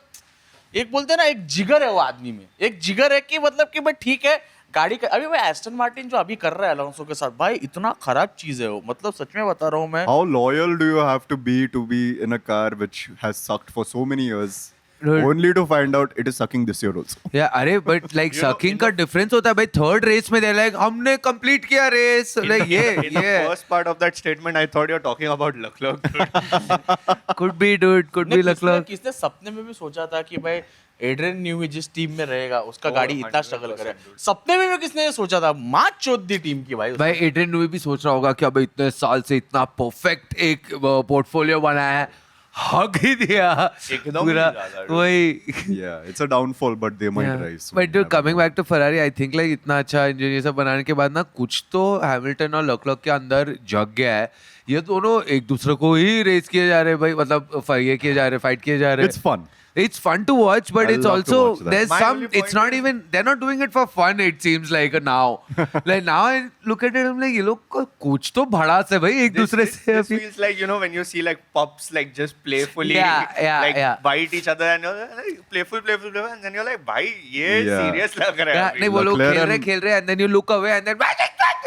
एक बोलते हैं ना एक जिगर है वो आदमी में. एक जिगर है कि मतलब कि भाई ठीक है गाड़ी का अभी भाई एस्टन मार्टिन जो अभी कर रहा है अलोंसो के साथ भाई इतना खराब चीज है वो. मतलब सच में बता रहा हूँ मैं.
How loyal do you have to be in a car which has sucked for so many years?
Dude.
Only to find out it is sucking this year also.
Yeah, अरे but like sucking का difference होता है भाई. Third race में they're like हमने complete किया race. Like
In the first part of that statement, I thought you're talking about Leclerc.
could be dude, could be Leclerc.
किसने सपने में भी सोचा था कि भाई एड्रियन न्यूई जिस टीम में रहेगा उसका गाड़ी इतना स्ट्रगल करे. सपने में भी किसने ये सोचा था. माँ चोद दी टीम की भाई.
भाई एड्रियन न्यूई भी सोच रहा होगा कि अब इतने साल से इतना परफेक्ट एक पोर्टफोलियो बनाया है, हग ही दिया
एकदम
पूरा
ही ज्यादा, dude.
वही.
Yeah, it's a downfall, but they might rise. soon.
But coming back to Ferrari, I think like इतना अच्छा इंजन ये सब बनाने के बाद ना कुछ तो हैमिल्टन और लेक्लर्क के अंदर जग गया है. ये दोनों एक दूसरे को ही रेस किए जा रहे हैं भाई. मतलब ये किए जा रहे हैं, फाइट किए जा रहे हैं.
It's fun.
It's fun to watch, but
I
it's
love to
also
watch that.
there's
My
some.
only
It's
point
not
is-
even they're not doing it for fun. It seems like now. Like now I look at it, I'm like ये लोग को कुछ तो भड़ास है भाई एक दूसरे से
This
अभी.
feels like when you see like pups like just playfully
Yeah, yeah.
bite each other and you're like playful, and then you're like, भाई ये
Yeah.
serious लग रहा है
Yeah,
अभी.
नहीं वो लोग
McLaren-
खेल रहे and then you look away and then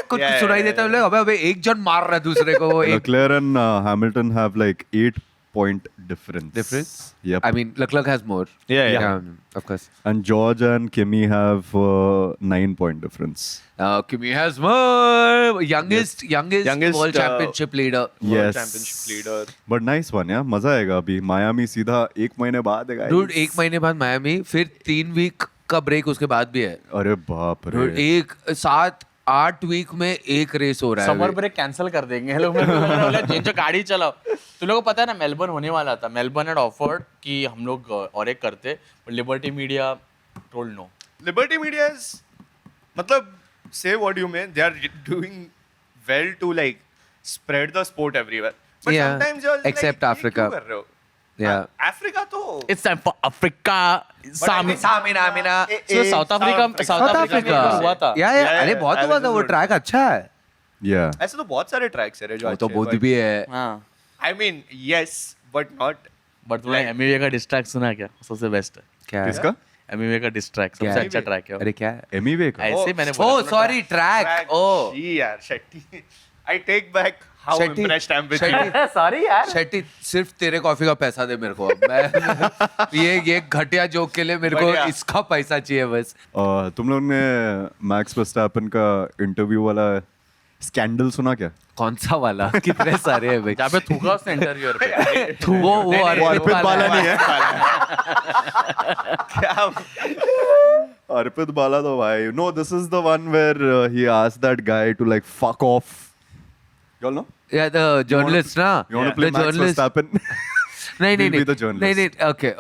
कुछ
Yeah,
सुनाई
yeah,
देता है. like, अबे एक जन मार रहा है दूसरे को. वो एक
Leclerc and Hamilton have like 8-point difference.
difference.
Yep.
I mean Leclerc has more.
Yeah.
Of course.
And George and Kimi have 9-point difference.
Kimi has more. Youngest
Youngest,
world championship leader.
World
Yes.
championship leader.
But nice one, yeah. मजा आएगा अभी. Miami सीधा 1 महीने बाद है.
Dude, 1 महीने बाद Miami, फिर 3 वीक का ब्रेक उसके बाद भी है.
अरे बाप रे.
Dude, 7-8 वीक में एक रेस हो रहा है.
समर
अभी.
ब्रेक कैंसिल कर देंगे ये लोग. जिन जो गाड़ी चलाओ तो लोगों को पता है ना मेलबर्न होने वाला था. मेलबर्न had offered कि हम लोग और एक करते but Liberty Media told no.
Liberty Media is मतलब say what you may, they are doing well to like spread the sport everywhere. But
Yeah,
sometimes you're just
except
like,
Africa.
ये क्यों कर रहे हो?
Yeah.
Africa तो
It's time for Africa.
Samina.
So South Africa में
South Africa.
हुआ था.
Yeah,
Yeah,
अरे
yeah,
बहुत
I
हुआ
was
था. वो
just
ट्रैक अच्छा है.
Yeah.
ऐसे तो बहुत सारे ट्रैक्स है रे जो
वो तो
अच्छे हैं,
बुद्ध
but-
भी है.
हाँ.
I mean, yes, but not
but तुमने एमवीए का डिस्ट्रैक्ट सुना क्या? सबसे बेस्ट है
क्या
किसका?
एमवीए का डिस्ट्रैक्ट, सबसे अच्छा ट्रैक है वो।
अरे क्या है?
एमीवे का
ऐसे मैंने
Oh,
बोला
sorry, track. Oh.
Gee, यार Shetty I take back how
Shetty-
impressed I am with
Shetty-
you.
Sorry यार।
शेट्टी सिर्फ तेरे कॉफी का पैसा दे मेरे को अब। मैं ये घटिया जोक के लिए मेरे को
बढ़िया।
इसका पैसा चाहिए बस।
तुम लोग ने मैक्स वर्स्टैपन का इंटरव्यू वाला स्कैंडल सुना क्या?
कौन सा वाला? कितने सारे हैं भाई।
जहाँ पे थूका उसने इंटरव्यूअर पे।
वो
वो अर्पित बाला नहीं है।
क्या
अर्पित बाला तो भाई, no, this is the one where he asked that guy to like fuck off. You all know?
Yeah, the journalist ना?
You want to play
The
Max
journalist.
Verstappen?
नहीं
We'll be the journalist.
नहीं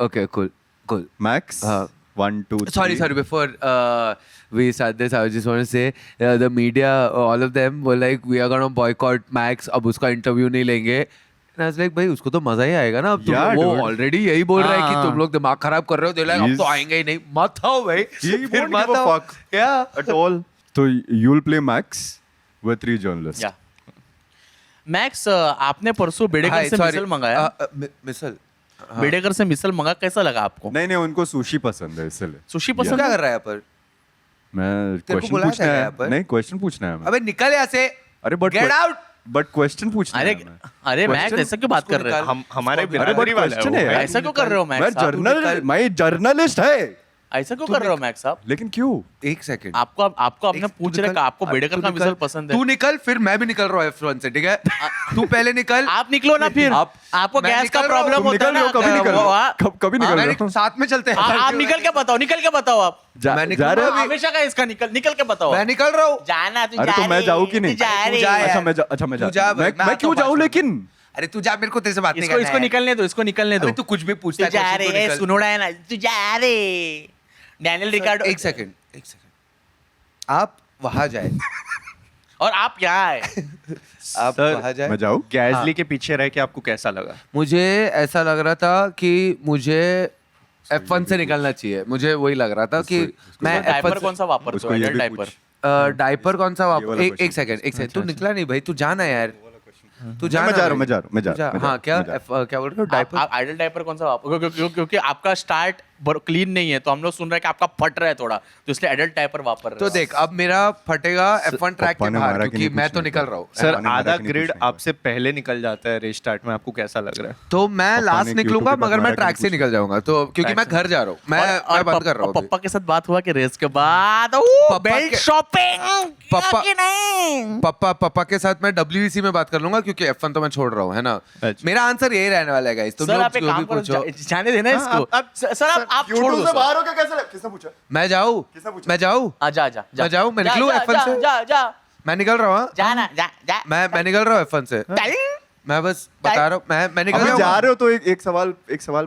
okay cool.
Max,
हाँ.
1, 2, 3.
Sorry. Before we start this, I just want to say the media, all of them were like, we are gonna boycott Max. अब उसका interview नहीं लेंगे. And I was like, भाई उसको तो मजा ही आएगा ना. अब
Yeah,
वो
dude.
ऑलरेडी यही बोल रहा है कि
हाँ.
तुम लोग दिमाग खराब कर रहे हो. They're like, अब तो
He's-
आएंगे ही नहीं. मत आओ भाई.
He
फिर
won't
मत
give a
आओ.
fuck.
Yeah.
At all. So you'll play Max with 3 journalists.
या मैक्स, आपने परसों बेडेकर
Hi,
से
sorry.
मिसल मंगाया।
मिसल.
बेडेकर से मिसल मंगा, कैसा लगा आपको?
नहीं उनको सुशी पसंद है इसलिए.
सुशी
तू
पसंद
क्या
है?
कर रहा है यहाँ पर?
मैं
तेरे को
क्वेश्चन
बुलाया
पूछना
था
है.
यहाँ पर?
नहीं, क्वेश्चन पूछना है.
अबे निकल यहाँ से.
अरे but
Get out.
But question पूछना
अरे
है.
अरे मैक्स, ऐसा क्यों बात कर रहे हो?
हम हमारे
अरे बट
बिरादरी वाला है
क्वेश्चन
वो।
है.
ऐसा क्यों कर रहे हो
मैं
मैक्स आप?
जर्नलिस्ट है.
ऐसा क्यों कर रहे हो मैक्स आप?
लेकिन क्यों?
एक सेकंड.
आपको आपने
एक-
पूछ
तू
रहे
निकल,
आपको
अब
बेडेकर
तू
का
निकल,
मिसल पसंद है।
तू निकल, फिर मैं भी निकल रहा हूँ F1 से, ठीक है? तू पहले निकल.
आप निकलो ना फिर। आपको
मैं
गैस का
निकल रहा हूँ।
प्रॉब्लम
तुम
होता है
निकल रहे
ना।
हो, कभी निकल रहे हो? कभी निकल रहे हो?
साथ में चलते हैं.
आप निकल के बताओ आप।
मैं निकल
जा रहे
रहा
हो?
हूँ.
हमेशा का इसका निकल के बताओ।
मैं निकल रहा हूँ.
जाना तू
अरे
जा
तो मैं
रे,
जाऊँ कि नहीं?
तू जा रे।
जा यार.
अच्छा मैं
तू जा भाई,
मैं
मैं
क्यों
तो
जाऊँ
बात
लेकिन?
अरे तू जा, मेरे को तेरे से बात नहीं
इसको
करना
इसको
है.
निकलने दो, इसको निकलने दो।
अरे तू कुछ भी पूछता
तू
है.
जा
question, तू
रे,
निकल.
सुनोड़ा है ना, तू जा रे। डैनियल रिकार्डो।
एक सेकंड. आप वहां जाए.
और आप यहाँ आए।
आप
Sir,
वहां जाए.
मैं जाऊँ?
गैसली के पीछे रह के आपको कैसा लगा?
मुझे ऐसा लग रहा था कि मुझे F1 से निकलना चाहिए. मुझे वही लग रहा था कि मैं
डायपर
F1
कौन सा वापरते
उसको
हो?
ये
एडल्ट
भी
डायपर।
पूछ.
डायपर कौन सा
ये वाला
एक
question
सेकंड. तू निकला नहीं भाई, तू जाना यार. तू जा.
मैं जा रहा हूँ.
हाँ क्या क्या बोल रहे हो? डायपर.
आप आइडल डायपर कौन सा वापर, क्योंकि आपका स्टार्ट क्लीन नहीं है, तो हम लोग सुन रहे हैं कि आपका फट रहा है थोड़ा, तो इसलिए एडल्ट डायपर वापर रहे
तो
हो।
देख, अब मेरा फटेगा F1 ट्रैक
पप्पा
के
ने
बाहर,
मारा कि
क्योंकि
नहीं
मैं तो
पूछना
निकल
था।
रहा हूँ.
सर
पानी मारा
आधा
कि नहीं
ग्रिड
पूछना
आपसे पहले निकल जाता है रेस स्टार्ट में, आपको कैसा लग रहा है?
तो मैं
पप्पा
लास्ट
ने
निकलूंगा,
YouTube के
मगर
बाद
मैं
मारा
ट्रैक
कि
से
नहीं
निकल जाऊंगा, तो क्योंकि मैं घर जा रहा हूँ. मैं बंद कर रहा हूँ.
पप्पा के साथ बात हुआ कि रेस के बाद
पप्पा
बेल्ट
के-
शॉपिंग
पप्पा-
कि नहीं?
पापा के साथ मैं WEC में बात कर लूंगा, क्योंकि F1 तो मैं छोड़ रहा हूँ, है ना.
अच्छा।
मेरा आंसर यही रहने वाला है गाइस. तुम
सर
लोग
आप एक
जो भी
काम करो,
पूछो.
जाने देना इसको। सर आप छोड़ दो
YouTube से
सर।
बाहर हो क्या? कैसे किसने पूछा?
मैं जाऊँ.
किसने पूछा?
मैं जाऊँ.
जा
मैं जाऊँ, मैं निकलूँ F1 से.
जा
मैं निकल रहा हूँ.
जाना जा
मैं निकल रहा हूँ F1 से.
चल।
मैं बस बता रहा हूँ. मैं निकल
अबे
रहा
जा
हूँ.
रहे हो तो एक सवाल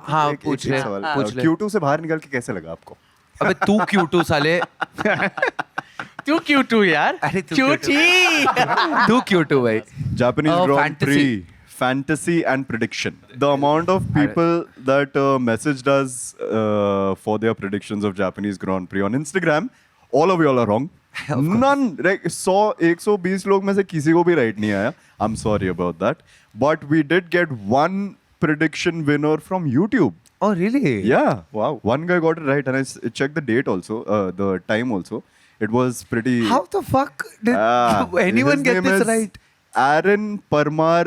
हाँ,
एक
पूछ
एक
ले,
सवाल
पूछ ले.
Q2 से बाहर निकल के कैसे लगा आपको?
अबे तू Q2 साले.
तू क्यों टू यार?
अरे तू
क्यों
क्यों
टी?
तू Q2 भाई.
Japanese
Oh,
Grand
fantasy.
Prix, fantasy and prediction. The amount of people that messaged us for their predictions of Japanese Grand Prix on Instagram, all of you all are wrong. None, like 120 लोग में से किसी को भी right नहीं आया. I'm sorry about that. But we did get one prediction winner from YouTube.
Oh really?
Yeah, wow. One guy got it right, and I checked the date also, the time also. It was pretty.
How the fuck did anyone
His
get
name
this
is
right?
Aaron Parmar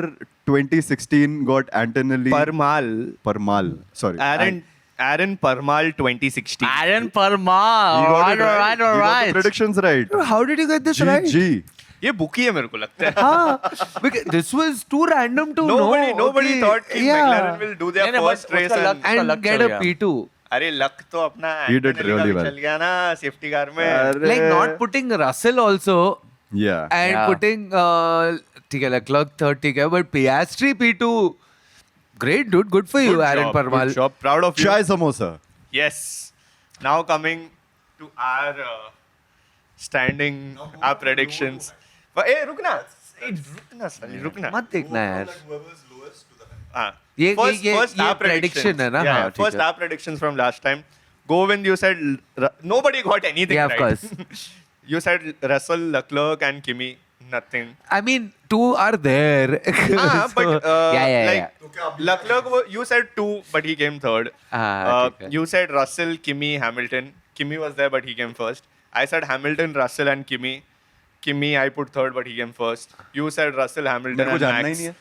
2016 got Antonelli
Parmal.
Sorry.
Aaron Parmal 2016.
Aaron Parmar.
He got
All
it right.
right, all
He got the
right.
predictions right.
How did you get this right?
GG.
ये bookie है मेरे को लगता है.
हाँ, because this was too random to know.
Nobody
Okay,
thought कि
yeah.
McLaren will do their
नहीं, नहीं,
first
but
race
उसका
and
luck-
And
luck
get
चल
a
गया।
P2.
अरे लक तो अपना
He did
Antonelli का
really
भी
well.
चल गया ना सेफ्टी कार में.
अरे-
Like not putting Russell also
Yeah.
and
Yeah.
putting ठीक है, Leclerc third, ठीक है, but Piastri P2. Great dude, good for you,
Good
Aaron
job,
Parmal.
Good job, proud of you.
Chai samosa.
Yes. Now coming to our standing, our predictions. But hey, रुकना.
मत देखना यार.
हाँ.
ये
First our
prediction है ना.
Yeah,
हाँ, ठीक
first
है.
our predictions from last time. Govind, you said nobody got anything
Yeah, of
right.
course.
You said Russell, Leclerc, and Kimi Nothing.
I mean, two are there.
But
yeah.
like Leclerc, you said 2, but he came third.
Okay.
You said Russell, Kimi, Hamilton. Kimi was there, but he came first. I said Hamilton, Russell, and Kimi. Kimi, I put third, but he came first. You said Russell, Hamilton,
मेरे को
and
जानना ही
Max.
नहीं है।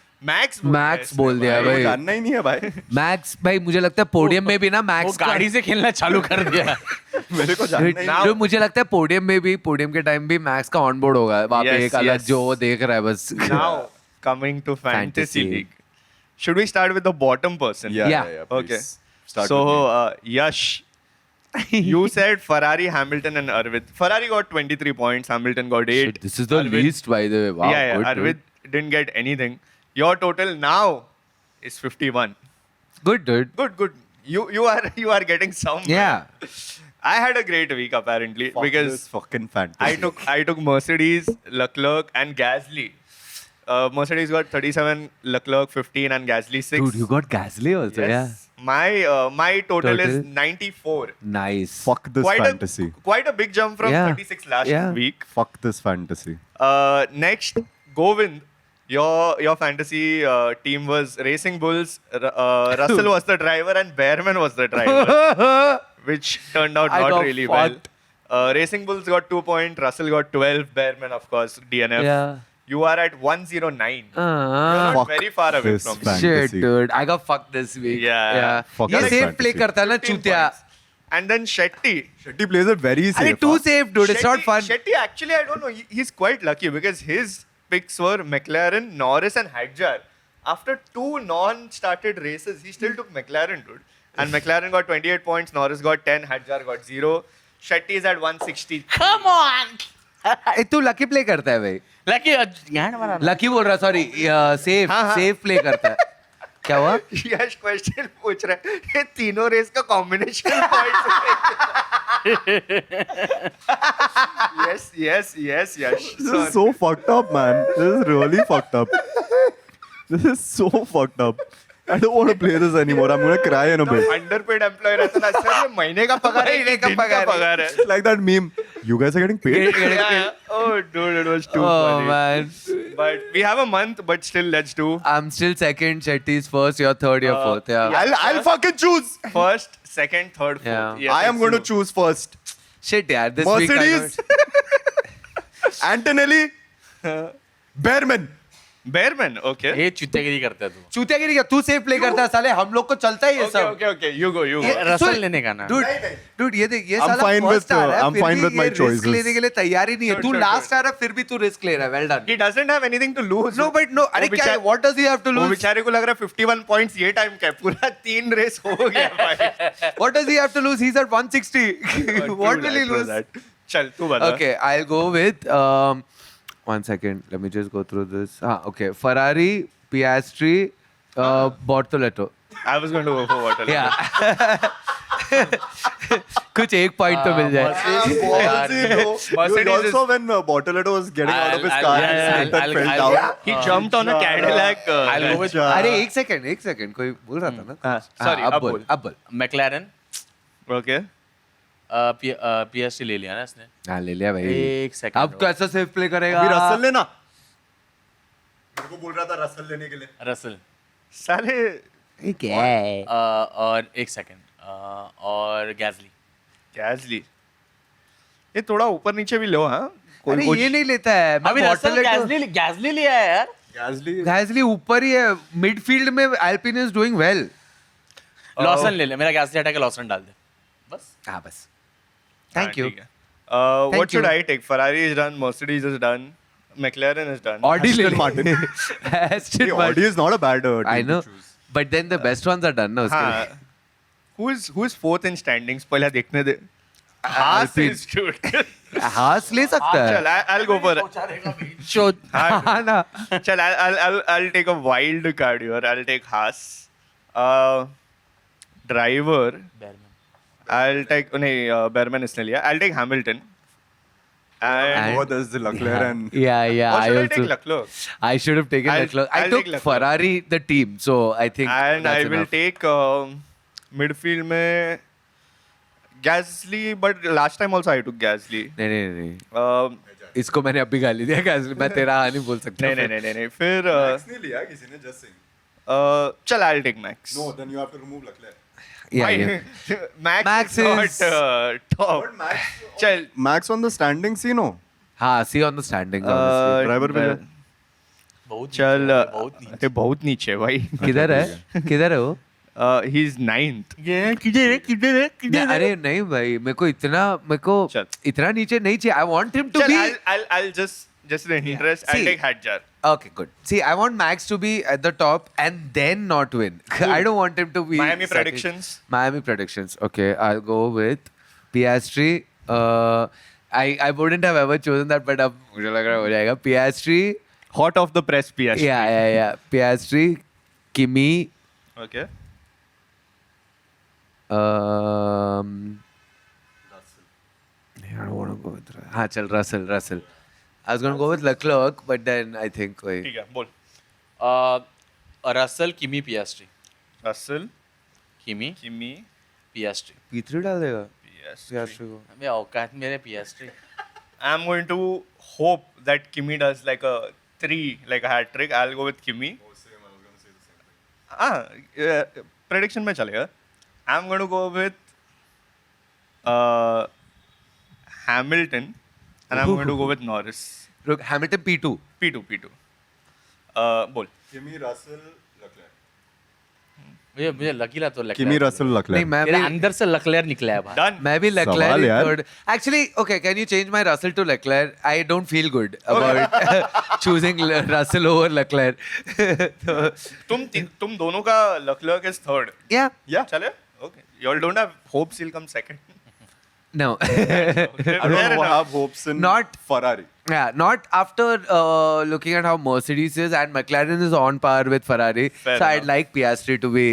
Max
बोल दिया
मेरे को
भाई।
जानना ही नहीं है भाई
मैक्स भाई मुझे लगता है पोडियम में भी ना
वो
मैक्स
गाड़ी से खेलना चालू कर दिया
मेरे को जानना ही नहीं
Now-
जो मुझे लगता है पोडियम में भी पोडियम के टाइम भी मैक्स का ऑन बोर्ड होगा वहाँ पे
Yes,
एक अलग
yes.
जो वो देख रहा है बस
Now, coming to Fantasy
Fantasy.
League. Should we start with the bottom person?
Yeah.
please.
Okay.
Start
So,
with me.
Yash, you said Ferrari, Hamilton, and Arvid. Ferrari got 23 points. Hamilton got 8.
Shit, this is the
Arvid-
least by the way wow
yeah,
good,
Arvid didn't get anything. Your total now is 51.
dude
Good. You are getting some.
yeah
I had a great week apparently
Fuck
because
this fucking fantasy.
I took Mercedes, Leclerc, and Gasly. Mercedes got 37, Leclerc 15, and Gasly 6.
dude you got Gasly also
Yes. My total is
Total?
94.
yeah nice
Fuck this fantasy.
Quite a big jump from
Yeah.
36 last
Yeah.
week.
Fuck this fantasy.
Next, Govind. Your fantasy team was Racing Bulls. Russell was the driver and Bearman was the driver, which turned out
I
not
got
really
fucked.
well. Racing Bulls got 2 points. Russell got 12. Bearman, of course, DNF.
Yeah.
You are at 109.
uh,
Not very far away
this
from me.
fan-
shit
Fantasy.
dude I got fucked this week
Yeah.
Fuck
ये
this
safe
fantasy.
play करता है ना
15
चूतिया
points. And then Shetty.
Shetty plays it very safe.
अरे too safe dude it's not fun
Shetty, actually, I don't know. He's quite lucky because his picks were McLaren, Norris, and Hadjar. After 2 non-started races, he still took McLaren, dude. And McLaren got 28 points, Norris got 10, Hadjar got 0. Shetty is at 160.
Come on!
ए, तू lucky play करता है भाई
lucky गांड मारा ना।
Lucky बोल रहा sorry safe
हाँ, हाँ.
सेफ प्ले करता है क्या हुआ
यश क्वेश्चन पूछ रहा है ये तीनों रेस का combination points yes Yash
This is so fucked up, man. This is really fucked up. This is so fucked up. I don't want to play this anymore. I'm gonna cry in a bit.
Underpaid employee रहता ना sir ये महीने का पगार है
महीने
कि
का
दिन का
पगार है।
पगार है
It's like that meme. You guys are getting paid?
Oh dude, it was too
oh
funny.
man
But we have a month, but still, let's do
I'm still second Shetty's first you're third you're fourth yeah
I'll fucking choose.
first, second, third, fourth.
Yeah.
Yes,
I am
it's
going to
you.
choose first.
shit यार this week I
Mercedes,
got-
Antonelli, Bearman.
Bearman, okay.
ये चुतियागिरी करता है तू
चूतियागिरी क्या तू safe play करता है साले हम लोग को चलता है ये
Okay,
सब
okay. You go.
रसल लेने का ना
Dude ये देख ये
I'm
साला
fine
first
with,
आ रहा है
I'm
फिर
fine
भी
with my
ये risk
choices.
लेने के लिए तैयार ही नहीं है
Sure,
तू
sure,
लास्ट
sure.
आ रहा है फिर भी तू रिस्क ले रहा है well done
He doesn't have anything to lose.
no but no अरे क्या है what does he have to
वो
lose
बेचारे को लग रहा है 51 पॉइंट्स ये टाइम का है पूरा 3 रेस हो गया भाई
what does he have to lose he's at 160 what will he lose
चल तू बता
okay I'll go with 1 second let me just go through this okay Ferrari Piastri Bortoletto
I was going to go for water.
yeah कुछ एक point तो मिल जाए
Mercedes
Also, when Bortoletto was getting out of his car and Sultan fell down.
He jumped on a Cadillac.
I'll go with
अरे एक second कोई बोल रहा था ना
sorry,
अब
अब
बोल
बोल.
अब बोल
मैक्लारन
Okay.
पीएसटी ले लिया ना इसने
हाँ ले लिया भाई
एक सेकंड
अब कैसा सेफ प्ले करेगा
अभी रसल लेना मेरे को बोल रहा था रसल लेने के लिए
रसल
साले
क्या है
और एक सेकंड और गैसली
गैसली ये थोड़ा ऊपर नीचे भी लो हाँ
अरे ये नहीं लेता है मैं
अभी रसल
Bortoletto-
गैसली लिया है यार
गैसली
गैसली ऊपर ही है मिडफील्ड में alpine is doing well
Lawson ले ले मेरा गैसली हटा के लॉसन डाल दे बस
हाँ बस thank you
What
Thank
should
you.
I take? Ferrari is done, Mercedes is done, McLaren is done.
Audi ले
Aston Martin.
Aston
Hey,
Martin
Audi is not a bad team
I know
to choose.
but then the best ones are done ना उसके
हाँ. Who's fourth in standings? पहले देखने दे.
Alpine.
is dude.
लिए हास ले सकता है
चल, I'll go for it.
हाँ ना
चल, I'll take a wild card here. I'll take Haas. Driver. I'll take नहीं Bearman इसने लिया. I'll take Hamilton. And
Oh, there's the Leclerc and
yeah
or
I
should I
also
take Leclerc?
I should have taken Leclerc I
I'll
took
take Leclerc.
Ferrari the team so I think
And I
that's
will
enough.
take midfield में Gasly, but last time also I took Gasly.
नहीं
Um,
इसको मैंने अभी गाली दिया Gasly, मैं तेरा हाँ नहीं बोल सकता
नहीं फिर
नहीं लिया किसी ने just saying.
चल I'll take Max.
No, then you have to remove Leclerc.
Max
is-
is not top. चल
Max on the standing see no.
हाँ see on the standings obviously.
Driver पे जा.
बहुत
चल
नीचे है, बहुत नीचे।
अरे बहुत नीचे भाई.
किधर है वो
He is 9th.
ये किधर है
नहीं, अरे नहीं भाई मेरे को
चल।
इतना नीचे नहीं चाहिए. I want him to
चल
be
I'll just in interest I'll
See.
take Hadjar.
okay good. See I want Max to be at the top and then not win. I don't want him to be
Miami
second.
predictions.
Miami predictions. Okay, I'll go with Piastri. I wouldn't have ever chosen that, but अब मुझे लग रहा है हो जाएगा. Piastri.
Hot off the press Piastri.
Yeah. Piastri, Kimi.
Okay.
I don't want to go with. हाँ चल Russell. I was gonna go with Leclerc, but then I think wait.
ठीक है बोल.
रसल किमी पियास्ट्री
Russell,
किमी
Kimi,
पियास्ट्री
P3 डाल देगा.
Piastri.
Piastri को.
अबे औकात मेरे पियास्ट्री
I'm going to hope that Kimi does like a hat trick. I'll go with Kimi. Prediction में चलेगा. I'm going to go with Hamilton, and I'm going to go with Norris.
Look, Hamilton P2.
P2. बोल.
Kimi Russell Leclerc.
मुझे लकीला तो
Kimi Russell
नहीं
Leclerc.
मैं
मेरे
भी
अंदर से लकलेर निकला है भाई
Done.
मैं भी
सवाल
Leclerc
यार.
third. Actually, okay, can you change my Russell to Leclerc? I don't feel good about choosing Russell over Leclerc.
तुम दोनों का Leclerc is third.
Yeah.
Yeah. चले? Okay. You all don't have hopes he'll come second.
No.
I
Fair
don't
enough.
have hopes in
Not-
Ferrari.
Yeah, not after looking at how Mercedes is and McLaren is on par with Ferrari.
Fair
so I'd
enough.
like Piastri to be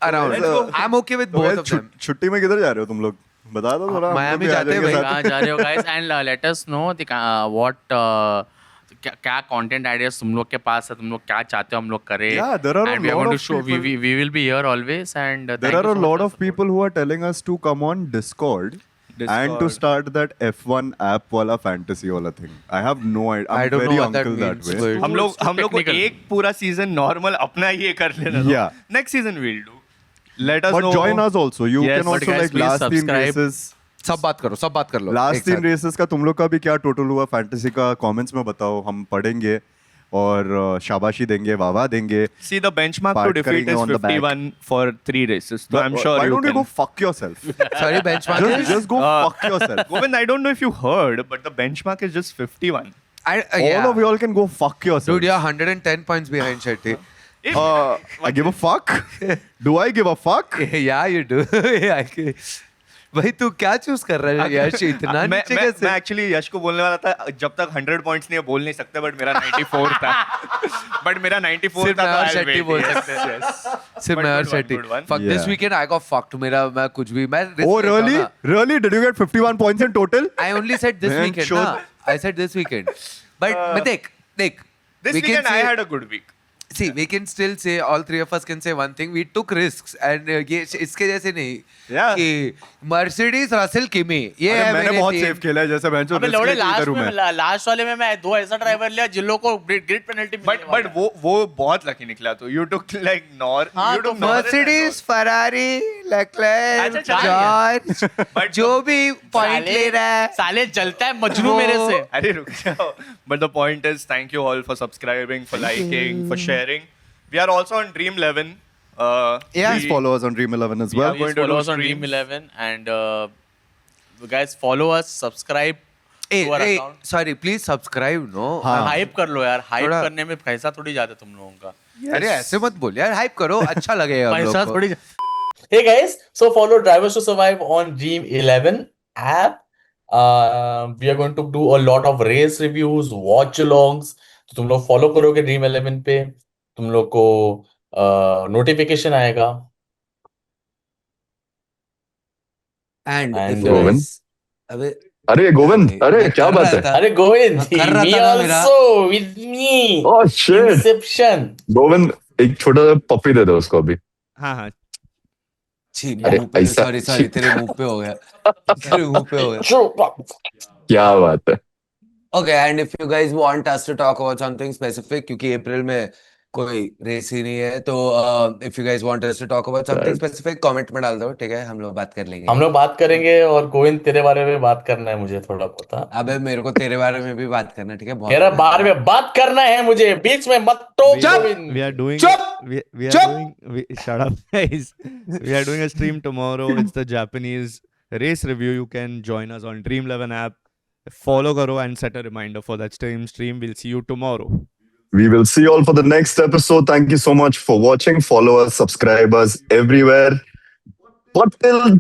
around.
Let's go.
I'm okay with both of them.
छुट्टी में किधर जा रहे हो तुम लोग? बता दो थोड़ा.
Miami जाते हैं भाई.
कहाँ जा रहे हो guys and let us know what क्या content ideas तुम लोग के पास है तुम लोग क्या चाहते हो हम लोग करें
Yeah, there are a
and we are
lot
going to
of
show
people-
we will be here always and
There
thank
are
you
a
so much
lot
for
of people who are telling us to come on Discord and to
Discord.
start that F1 app wala fantasy wala thing. I have no idea. I'm
I don't
very
know what that
uncle that,
means,
way.
but-
हम लोग को
technical.
एक पूरा season normal अपना ये कर लेना.
Yeah.
Next season we'll do. Let us
But
know.
join us also. You
Yes.
can
But
also
guys,
like
please
last 3
subscribe.
races.
सब बात कर लो.
लास्ट
एक
3
साथ.
रेसेस का तुम लोग का भी क्या टोटल हुआ फैंटेसी का कमेंट्स में बताओ हम पढ़ेंगे और शाबाशी देंगे वाह देंगे.
See the benchmark to
Part
defeat
करेंगे
is
on the back.
51 for 3 races. So I'm sure
Why
you
don't you
can.
go fuck yourself?
Sorry, benchmark is.
just go fuck yourself.
Govind, I don't know if you heard, but the benchmark is just 51.
Yeah.
All of y'all can go fuck yourself.
Dude, you're 110 points behind Shetty.
I give a fuck. Do I give a fuck?
Yeah, you do. भाई तू क्या choose कर रहा है यार इतना
मैं
नीचे
मैं
कैसे?
मैं एक्चुअली यश को बोलने वाला था जब तक 100 पॉइंट्स नहीं है बोल नहीं सकते बट मेरा 94 था. बट मेरा 94
सिर्फ
था
मैं
तो
और
I'll
शेट्टी
wait.
बोल
Yes,
सकते हैं.
yes.
सिर्फ
But
मैं और
good one,
Shetty.
good one.
Fuck this
Yeah.
weekend I got fucked. मेरा मैं कुछ भी मैं risk
Oh
लेता हूँ
really?
ना.
Really? Did you get 51 points in total?
I only said this
Man,
weekend.
sure.
ना. I said this weekend. But मैं देख.
This
we can
weekend I
say-
had a good week.
See, we can still say all three of us can say one thing. We took risks and ये इसके जैसे नहीं.
Yeah.
कि Mercedes, Russell, Kimi. ये
अरे
है
मैंने
मेरे
बहुत
team.
सेफ खेला है जैसे बेंचो
अबे लौड़े लास्ट वाले में मैं 2 ऐसा ड्राइवर लिया जिन लोगों को ग्रिड पेनल्टी
But वो बहुत लकी निकला तो you took like
हाँ,
you
तो
took Norris and
Mercedes, Ferrari, Leclerc,
अच्छा, चल
George,
But
जो भी पॉइंट ले रहा है.
साले जलता है मजनू मेरे से
अरे रुक जाओ. But the point is, thank you all for subscribing, for liking, for sharing. We are also on Dream 11.
Please follow us on Dream 11 as
We are
well.
going
Please
to
follow
do
us on Dream
streams.
11 and guys follow us subscribe
Hey,
to our
hey,
account
sorry, please subscribe, no?
हाँ.
Hype कर लो यार hype
थोड़ा-
करने में पैसा थोड़ी जाता है तुम लोगों का
अरे ऐसे मत बोल यार, हाइप करो, अच्छा लगेगा हम
पैसा
लोग को.
थोड़ी Hey guys, so follow Drivers to Survive on Dream 11 app. We are going to do a lot of race reviews, watch alongs. तो तुम लोग फॉलो करोगे Dream 11 पे तुम लोग को नोटिफिकेशन आएगा
And
And,
if- अबे
अरे गोविंद अरे क्या
कर
बात
रहा
है
था.
अरे गोविंद
कर रहा
me
था ना मेरा.
also with me
oh shit
Inception
Govind एक छोटा सा पप्पी दे दो उसको अभी
हाँ हाँ.
छी
अरे,
मुंह पे
ऐसा-
सॉरी सॉरी तेरे मुंह पे हो गया तेरे मुंह पे हो गया
क्या बात है
Okay, and if you guys want us to talk about something specific, क्योंकि अप्रैल में कोई रेस ही नहीं है, तो if you guys want us to talk about something specific, comment में डाल दो, ठीक है? हम लोग बात कर लेंगे.
हम लोग बात करेंगे और गोविंद तेरे बारे में बात करना है मुझे थोड़ा बहुत हाँ।
अबे मेरे को तेरे बारे में भी बात करना, ठीक है? बहुत
तेरे
हो गया.
बारे में बात करना है मुझे, बीच में मत टोक Govind.
We are doing
Chup!
we are
Chup!
doing shut up guys. We are doing a stream tomorrow. It's the Japanese race review. You can join us on Dream11 app. Follow karo and set a reminder for that stream. We'll see you tomorrow.
We will see you all for the next episode. Thank you so much for watching. Follow us, subscribe us everywhere. But till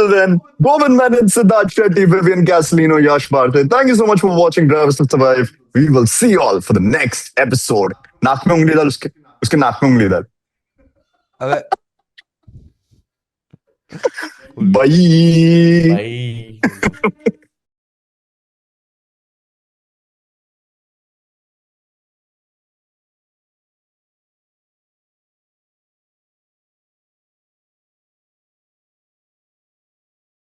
then, Govind Menon, Siddharth Shetty, Vivian Castellino, Yash Bharti. Thank you so much for watching Drivers to Survive. We will see you all for the next episode. नाक में उंगली डाल उसके नाक में उंगली डाल.
अबे
Bye.
भाई